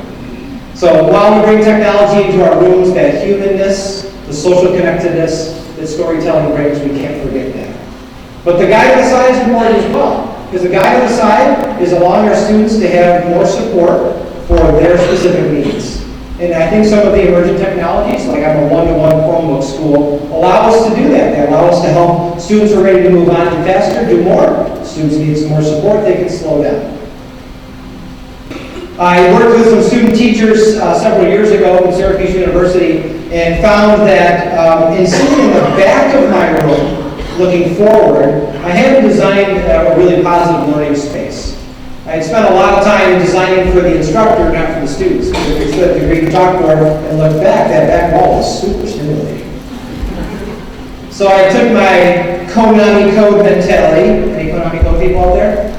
So while we bring technology into our rooms, that humanness, the social connectedness that storytelling brings, we can't forget that. But the guide on the side is important as well, because the guide on the side is allowing our students to have more support for their specific needs. And I think some of the emerging technologies, like I'm a one-to-one Chromebook school, allow us to do that. They allow us to help students who are ready to move on faster, do more. Students need some more support, they can slow down. I worked with some student teachers several years ago in Syracuse University and found that in sitting in the back of my room, looking forward, I had designed a really positive learning space. I had spent a lot of time designing for the instructor, not for the students. If you stood at the green chalkboard and looked back, that back wall was super stimulating. So I took my Konami code mentality. Any Konami code people out there?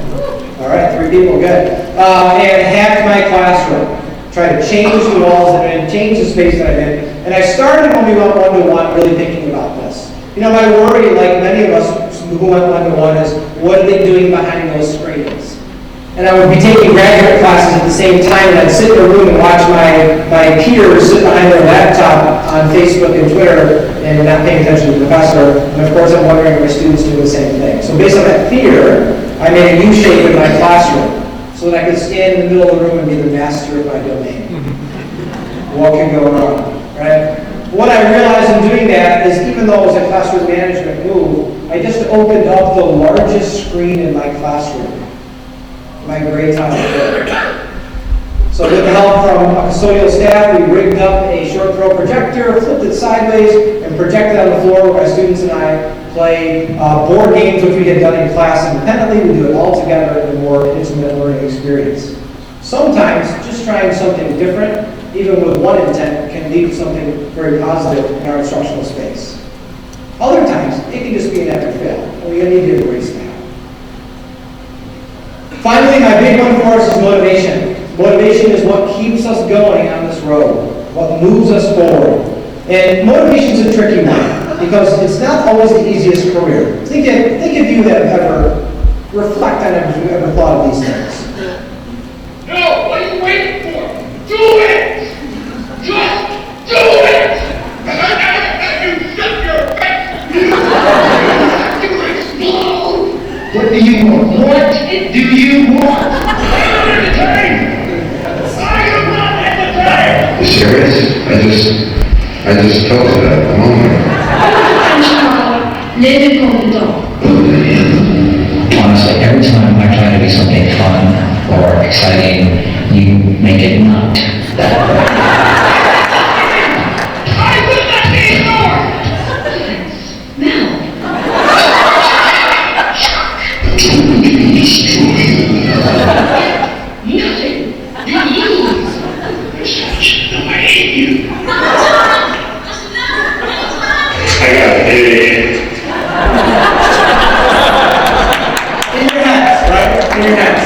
All right, 3 people, good. And hacked my classroom. Tried to change the walls that I'm in, change the space that I'm in. And I started when we went one-to-one really thinking about this. You know, my worry, like many of us who went one-to-one, is what are they doing behind those screens? And I would be taking graduate classes at the same time, and I'd sit in a room and watch my peers sit behind their laptop on Facebook and Twitter and not paying attention to the professor. And of course, I'm wondering if my students do the same thing. So based on that fear, I made a U-shape in my classroom so that I could stand in the middle of the room and be the master of my domain. What can go wrong, right? What I realized in doing that is even though it was a classroom management move, I just opened up the largest screen in my classroom. My grade time. So with the help from custodial staff, we rigged up a short throw projector, flipped it sideways, and projected on the floor where my students and I play board games, which we had done in class independently. We do it all together in a more intimate learning experience. Sometimes just trying something different, even with one intent, can lead to something very positive in our instructional space. Other times, it can just be an epic fail, and we need to embrace that. Finally, my big one for us is motivation. Motivation is what keeps us going on this road, what moves us forward. And motivation is a tricky one, because it's not always the easiest career. Think if you have ever, reflect on if you've ever thought of these things. No, what are you waiting for? Do it! Just do it! You shut your face! You explode! What do you want? What do you want? I am entertained! I am not entertained! You serious? I just told you that a moment ago. Les incompétents. Honestly, every time I try to do something fun or exciting, you make it not that way. I will not be ignored! Now, Nothing. You lose. You're such. No, I hate you. I got it. In your heads, right? In your heads.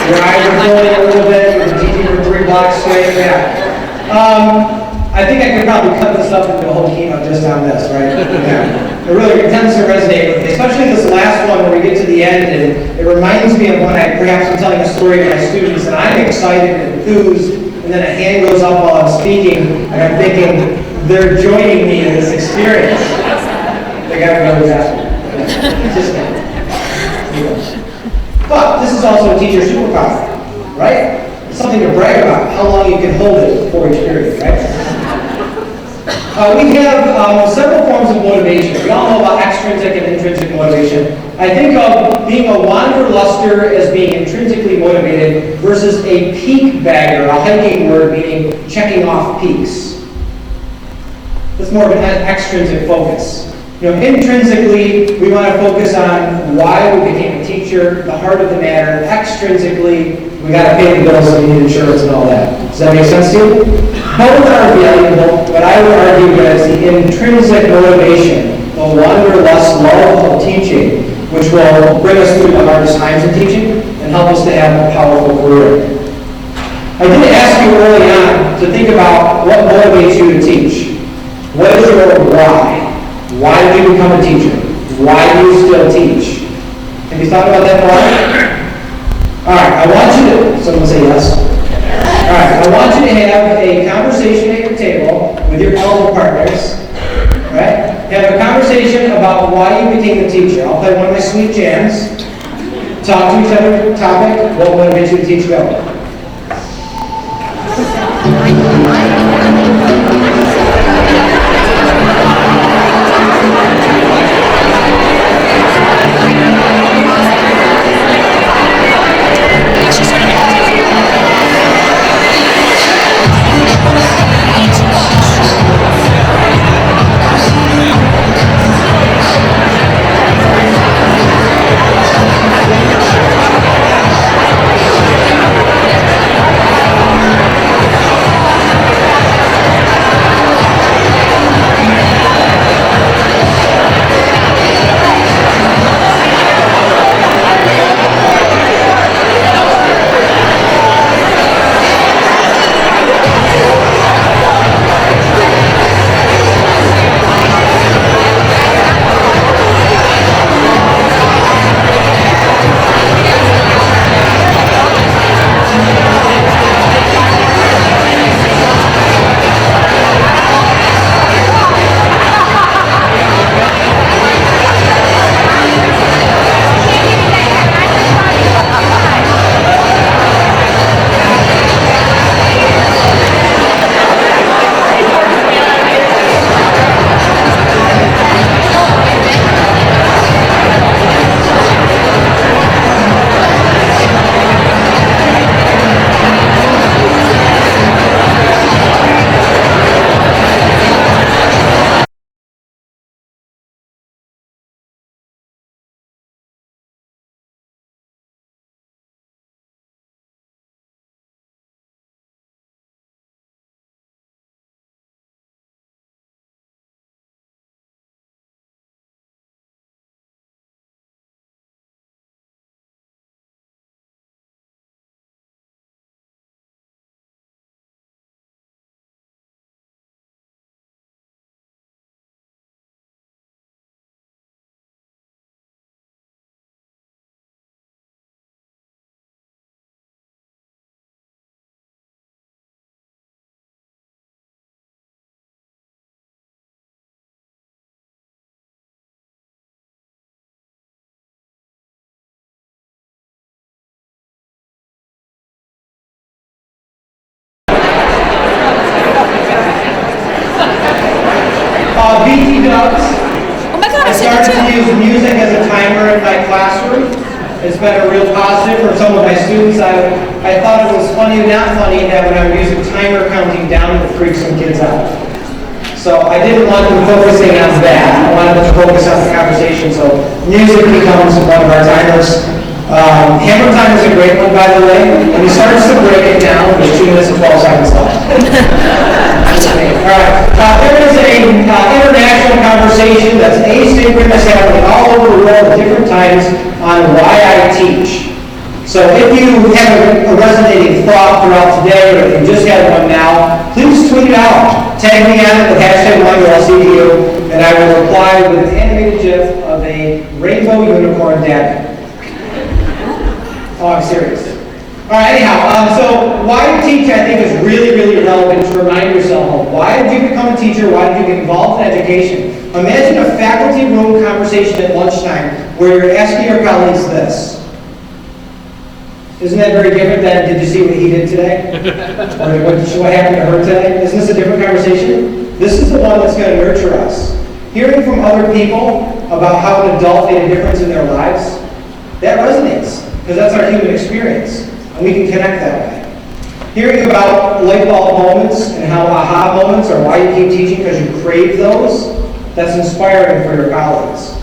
Your eyes are rolling a little bit, you're teaching for 3 blocks straight, yeah. I think I could probably cut this up into a whole keynote just on this, right? Yeah. It really tends to resonate with me, especially this last one where we get to the end and it reminds me of when I perhaps am telling a story to my students and I'm excited and enthused and then a hand goes up while I'm speaking and I'm thinking, they're joining me in this experience. They gotta go with that. Yeah. Just me. But this is also a teacher superpower, right? It's something to brag about, how long you can hold it for each period, right? We have several forms of motivation. We all know about extrinsic and intrinsic motivation. I think of being a wanderluster as being intrinsically motivated versus a peak bagger, a hiking word meaning checking off peaks. That's more of an extrinsic focus. You know, intrinsically, we want to focus on why we became a teacher, the heart of the matter. Extrinsically, we got to pay the bills and we need insurance and all that. Does that make sense to you? Both are valuable, but I would argue that it's the intrinsic motivation, the wanderlust love of teaching, which will bring us through the hardest times in teaching and help us to have a powerful career. I did ask you early on to think about what motivates you to teach. What is your why? Why did you become a teacher? Why do you still teach? Have you thought about that more? All right, I want you to, someone say yes. All right, I want you to have a conversation at your table with your elder partners, right? Have a conversation about why you became a teacher. I'll play one of my sweet jams. Talk to each other, topic, what motivates you to teach, go. use music as a timer in my classroom. It's been a real positive for some of my students. I thought it was funny, not funny, that when I was using timer counting down, it would freak some kids out. So I didn't want them focusing on that. I wanted them to focus on the conversation. So music becomes one of our timers. Hammer time is a great one, by the way. When he starts to break it down, there's 2 minutes and 12 seconds left. All right. There is an international conversation that's asynchronous, happening all over the world at different times on why I teach. So if you have a resonating thought throughout today, or if you just had one now, please tweet it out. Tag me on it with #OneLCDU, and I will reply with an animated GIF of a rainbow unicorn dabbing. Oh, I'm serious. All right, anyhow, so why you teach, I think, is really, really relevant to remind yourself of. Why did you become a teacher? Why did you get involved in education? Imagine a faculty room conversation at lunchtime where you're asking your colleagues this. Isn't that very different than, did you see what he did today? Or what happened to her today? Isn't this a different conversation? This is the one that's going to nurture us. Hearing from other people about how an adult made a difference in their lives, that resonates, because that's our human experience, and we can connect that way. Hearing about light bulb moments and how aha moments are why you keep teaching, because you crave those, that's inspiring for your colleagues.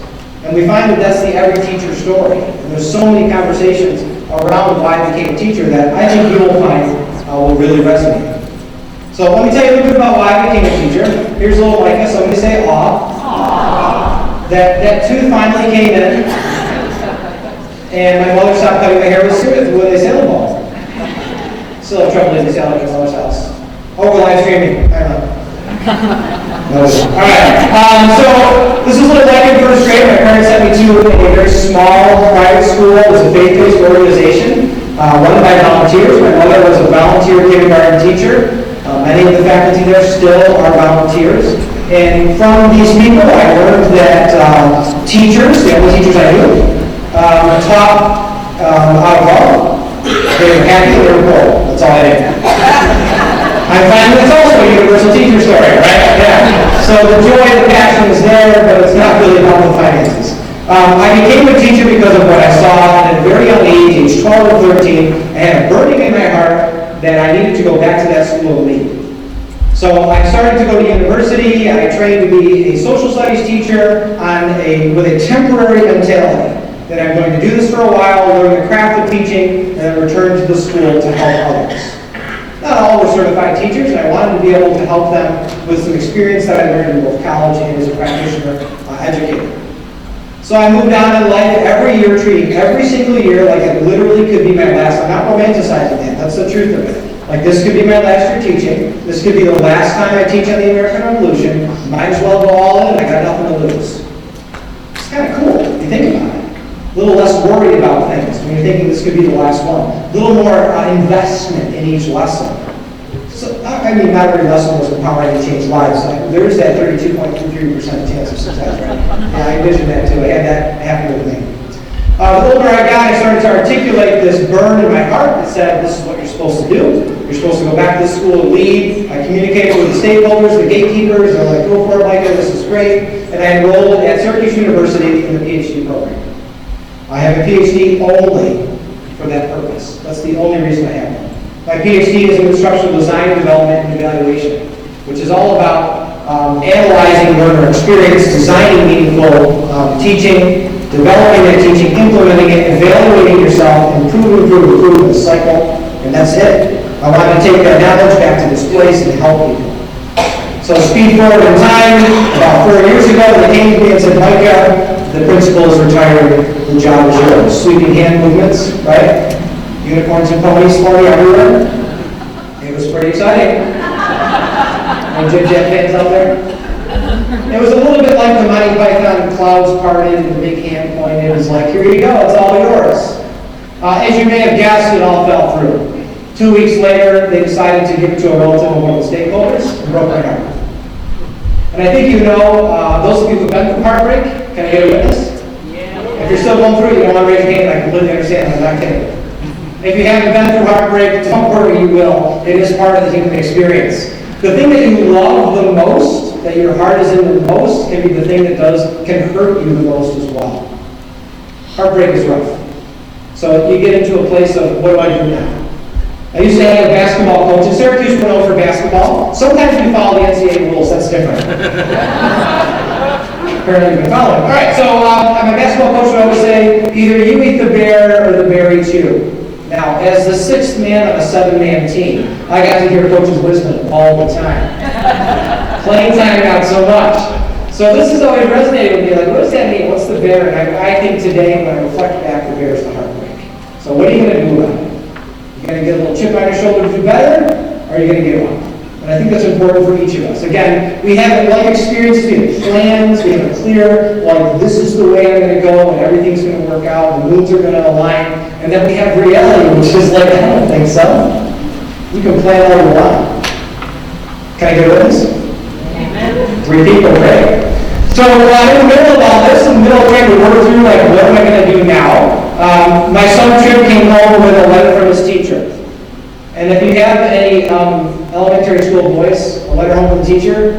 And we find that that's the every teacher story. And there's so many conversations around why I became a teacher that I think you will find will really resonate. So let me tell you a little bit about why I became a teacher. Here's a little Micah, somebody say aw. That tooth finally came in, and my mother stopped cutting my hair with a sailor ball. Still have trouble in the sailor at my mother's house. Oh, we're live streaming. I don't know. Alright, so this is what it's like in first grade. My parents sent me to a very small private school. It was a faith-based organization run by volunteers. My mother was a volunteer kindergarten teacher. Many of the faculty there still are volunteers. And from these people, I learned that teachers, the only teachers I knew, taught out of love. They were happy, they were cold. That's all I did. I find that's also a universal teacher story, right? Yeah. So the joy and the passion is there, but it's not really about the finances. I became a teacher because of what I saw at a very young age 12 or 13. I had a burning in my heart that I needed to go back to that school and lead. So I started to go to university. I trained to be a social studies teacher with a temporary mentality that I'm going to do this for a while, learn the craft of teaching, and then return to the school to help others. Not all were certified teachers, and I wanted to be able to help them with some experience that I learned in both college and as a practitioner educator. So I moved on in life every year, treating every single year like it literally could be my last. I'm not romanticizing that. That's the truth of it. Like, this could be my last year teaching. This could be the last time I teach on the American Revolution. Might as well go all in. I got nothing to lose. It's kind of cool if you think about it. A little less worried about things when you're thinking this could be the last one. A little more investment in each lesson. So, I mean, not every lesson was empowering to change lives. There's that 32.23% chance of success, right? Yeah, I envisioned that too. I had that happen with me. The older I got, I started to articulate this burn in my heart that said, this is what you're supposed to do. You're supposed to go back to the school and lead. I communicated with the stakeholders, the gatekeepers. They're like, go for it, Micah, this is great. And I enrolled at Syracuse University in the PhD program. I have a PhD only for that purpose. That's the only reason I have one. My PhD is in instructional design, development, and evaluation, which is all about analyzing learner experience, designing meaningful teaching, developing that teaching, implementing it, evaluating yourself, improve the cycle, and that's it. I wanted to take that knowledge back to this place and help people. So speed forward in time, about 4 years ago, they came to me and said, Micah, the principal is retiring, the job is yours. Sweeping hand movements, right? Unicorns and ponies floating everywhere. It was pretty exciting. Any Jim Jet fans out there? It was a little bit like the Monty Python clouds parted and the big hand pointed. It was like, here you go, it's all yours. As you may have guessed, it all fell through. 2 weeks later, they decided to give it to a relative of one of the stakeholders and broke my heart. And I think you know, those of you who've been through heartbreak, can I get a witness? Yeah. If you're still going through it, you don't want to raise your hand, I completely understand, I'm not kidding. If you haven't been through heartbreak, don't worry, you will. It is part of the human experience. The thing that you love the most that your heart is in the most can be the thing that can hurt you the most as well. Heartbreak is rough. So you get into a place of, what do I do now? I used to have a basketball coach. In Syracuse, we're known for basketball. Sometimes we follow the NCAA rules. That's different. Apparently you've been following. All right, so my basketball coach would always say, either you eat the bear or the bear eats you. Now, as the sixth man on a seven-man team, I got to hear Coach's wisdom all the time. Playing time, not so much. So this has always resonated with me. Like, what does that mean? What's the bear? And I think today, when I reflect back, the bear is the heartbreak. So what are you going to do about it? You going to get a little chip on your shoulder to do better, or are you going to give up? And I think that's important for each of us. Again, we have life experiences, we have plans, we have a clear, like, this is the way I'm going to go, and everything's going to work out, the moons are going to align, and then we have reality, which is like, I don't think so. We can plan all we want. Can I get a witness? Amen. 3 people, great. So in the middle of all this, in the middle of trying to work through, like, what am I going to do now? My son Trip came home with a letter from his teacher. And if you have any elementary school boys, a letter home from the teacher,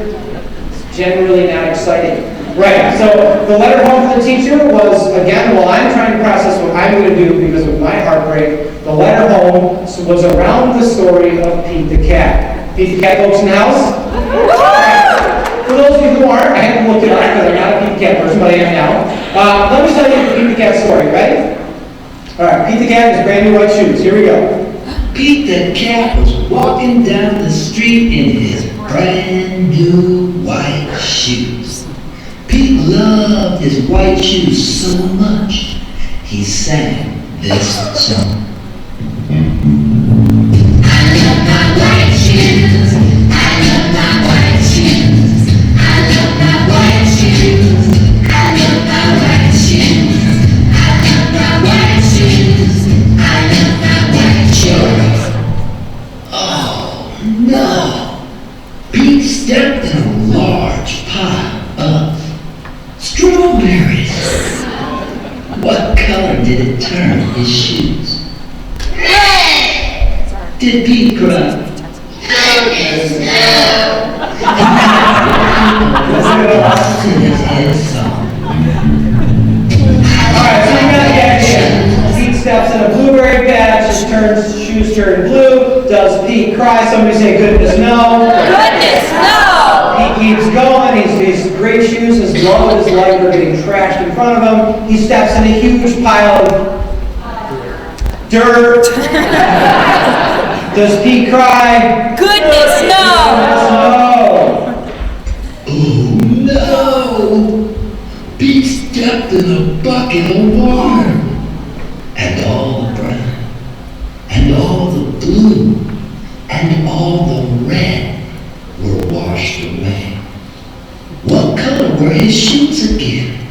it's generally not exciting. Right, so the letter home from the teacher was, again, while I'm trying to process what I'm going to do because of my heartbreak, the letter home was around the story of Pete the Cat. Pete the Cat folks in the house? For those of you who aren't, I haven't looked it up because I'm not a Pete the Cat person, but I am now. Let me tell you the Pete the Cat story, ready? All right, Pete the Cat and his brand new white shoes. Here we go. Pete the Cat was walking down the street in his brand new white shoes. Pete loved his white shoes so much, he sang this song. I love my white shoes. I love my white shoes. I love my white shoes. I love my white shoes. I love my white shoes. I love my white shoes. Oh no! Pete stepped in a large pile of strawberries. What color did it turn his shoes? Red! Did Pete cry? Goodness, no! His song. Alright, so you got the idea. Pete steps in a blueberry patch, his shoes turn blue. Does Pete cry? Somebody say, goodness, no. Goodness, no! He keeps going. His great shoes, his love of his life are getting trashed in front of him. He steps in a huge pile of dirt. Does Pete cry? Goodness, no! Oh no! Pete stepped in a bucket of water. And all the brown, and all the blue, and all the red were washed away. What color were his shoes again?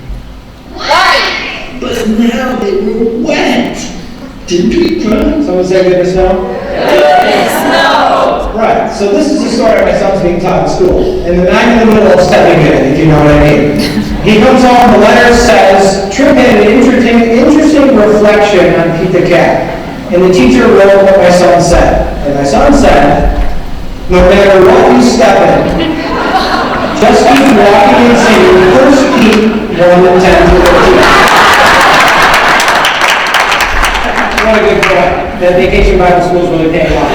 White! But now they were wet. Didn't Pete cry? Someone say goodness, no? Goodness, no! Right, so this is the story my son's being taught in school. And then I'm in the middle of stepping in, if you know what I mean. He comes home, the letter says, Trip had an interesting reflection on Pete the Cat. And the teacher wrote what my son said. And my son said, no matter what you step in, just keep walking and singing 1 Pete 1:10-15. What a good point. The Vacation Bible School is really paying off.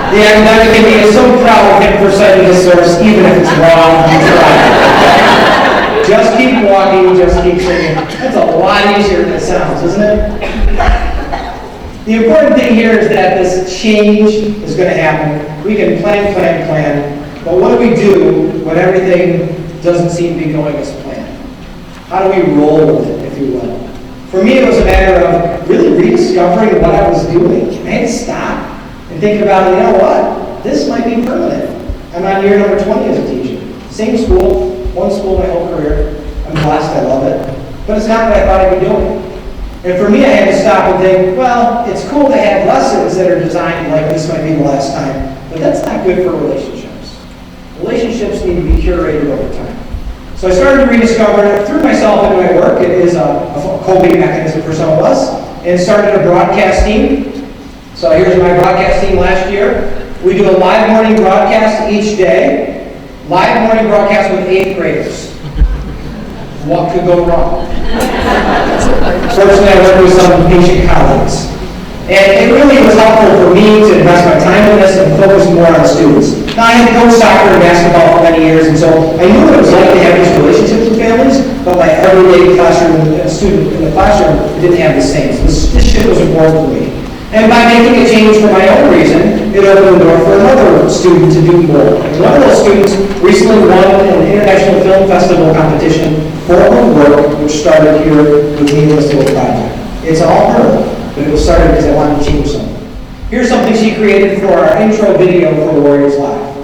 The academic committee is so proud of him for citing his source, even if it's wrong. He's right. Just keep walking, just keep singing. That's a lot easier than it sounds, isn't it? The important thing here is that this change is going to happen. We can plan, but what do we do when everything doesn't seem to be going as planned? How do we roll with it, if you will? For me, it was a matter of really rediscovering what I was doing. I had to stop and think about, you know what? This might be permanent. I'm on year number 20 as a teacher. Same school, one school my whole career. I'm blessed, I love it. But it's not what I thought I'd be doing. And for me, I had to stop and think, well, it's cool to have lessons that are designed like this might be the last time, but that's not good for relationships. Relationships need to be curated over time. So I started to rediscover it, threw myself into my work. It is a coping mechanism for some of us, and started a broadcast team. So here's my broadcast team last year. We do a live morning broadcast each day. Live morning broadcast with 8th graders. What could go wrong? Fortunately, I worked with some patient colleagues. And it really was helpful for me to invest my time in this and focus more on students. Now, I had coached soccer and basketball for many years, and so I knew what it was like to have these relationships with families, but my everyday classroom, student in the classroom didn't have the same. So this shit was important for me. And by making a change for my own reason, it opened the door for another student to do more. And one of those students recently won an international film festival competition for her work, which started here with me in this little project. It's all her. But it was started because I wanted to change something. Here's something she created for our intro video for Warriors Live.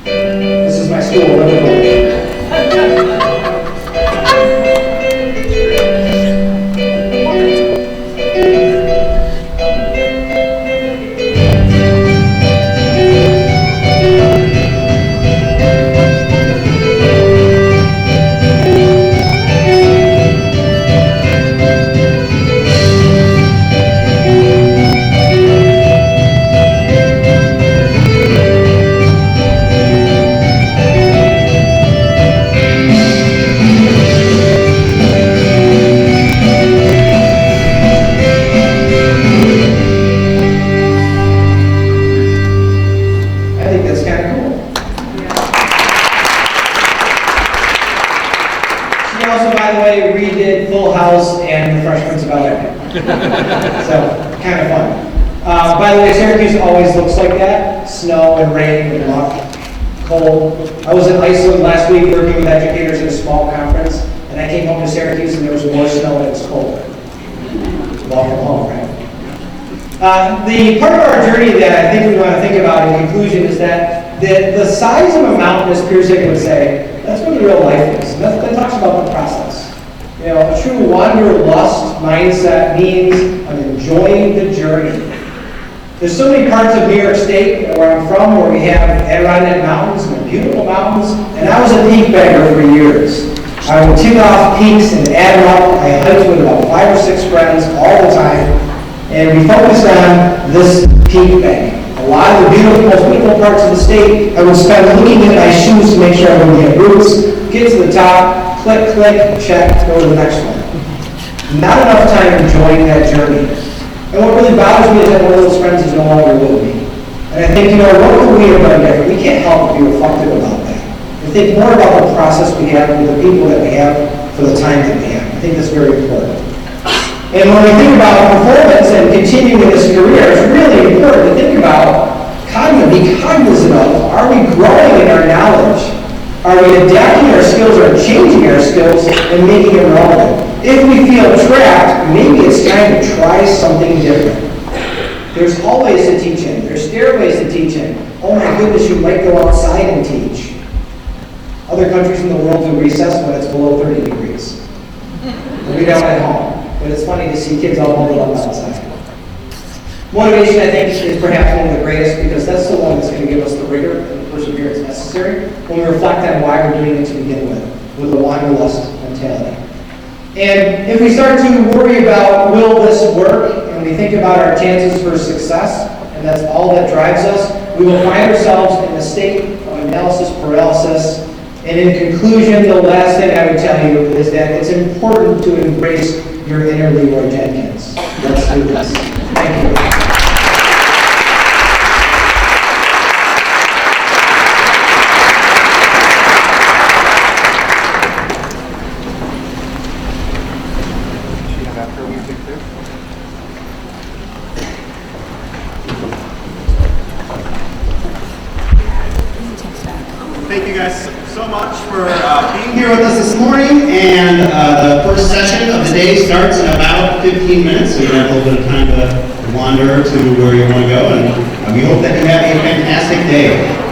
This is my school, Liverpool. So, kind of fun. By the way, Syracuse always looks like that. Snow and rain and luck, cold. I was in Iceland last week working with educators at a small conference, and I came home to Syracuse and there was more snow and it was colder. Welcome home, right? The part of our journey that I think we want to think about in conclusion is that the size of a mountain, as Pirsig would say, that's what the real life is. That talks about the process. You know, a true wanderlust mindset means I'm enjoying the journey. There's so many parts of New York State where I'm from where we have Adirondack Mountains and they're beautiful mountains, and I was a peak bagger for years. I would tick off peaks and add them up. I hiked with about 5 or 6 friends all the time, and we focused on this peak bagging. A lot of the beautiful, most beautiful parts of the state, I would spend looking at my shoes to make sure I wouldn't get roots, get to the top, click, click, check, go to the next one. Not enough time enjoying that journey. And what really bothers me is that one of those friends is no longer with me. And I think, what could we have done different? We can't help but be reflective about that. And think more about the process we have with the people that we have for the time that we have. I think that's very important. And when we think about performance and continuing in this career, it's really important to think about, be cognizant of, are we growing in our knowledge? Are we adapting our skills or changing our skills and making them relevant? If we feel trapped, maybe it's time to try something different. There's hallways to teach in. There's stairways to teach in. Oh my goodness, you might go outside and teach. Other countries in the world do recess when it's below 30 degrees. We don't at home. But it's funny to see kids all bundled up outside. Motivation, I think, is perhaps one of the greatest because that's the one that's going to give us the rigor and the perseverance necessary when we reflect on why we're doing it to begin with a wanderlust mentality. And if we start to worry about will this work, and we think about our chances for success, and that's all that drives us, we will find ourselves in a state of analysis paralysis. And in conclusion, the last thing I would tell you is that it's important to embrace your inner Leroy Jenkins. Let's do this. Thank you. Thank you guys so much for being here with us this morning. And the first session of the day starts in about 15 minutes, so you have a little bit of time to wander to where you want to go. And we hope that you have a fantastic day.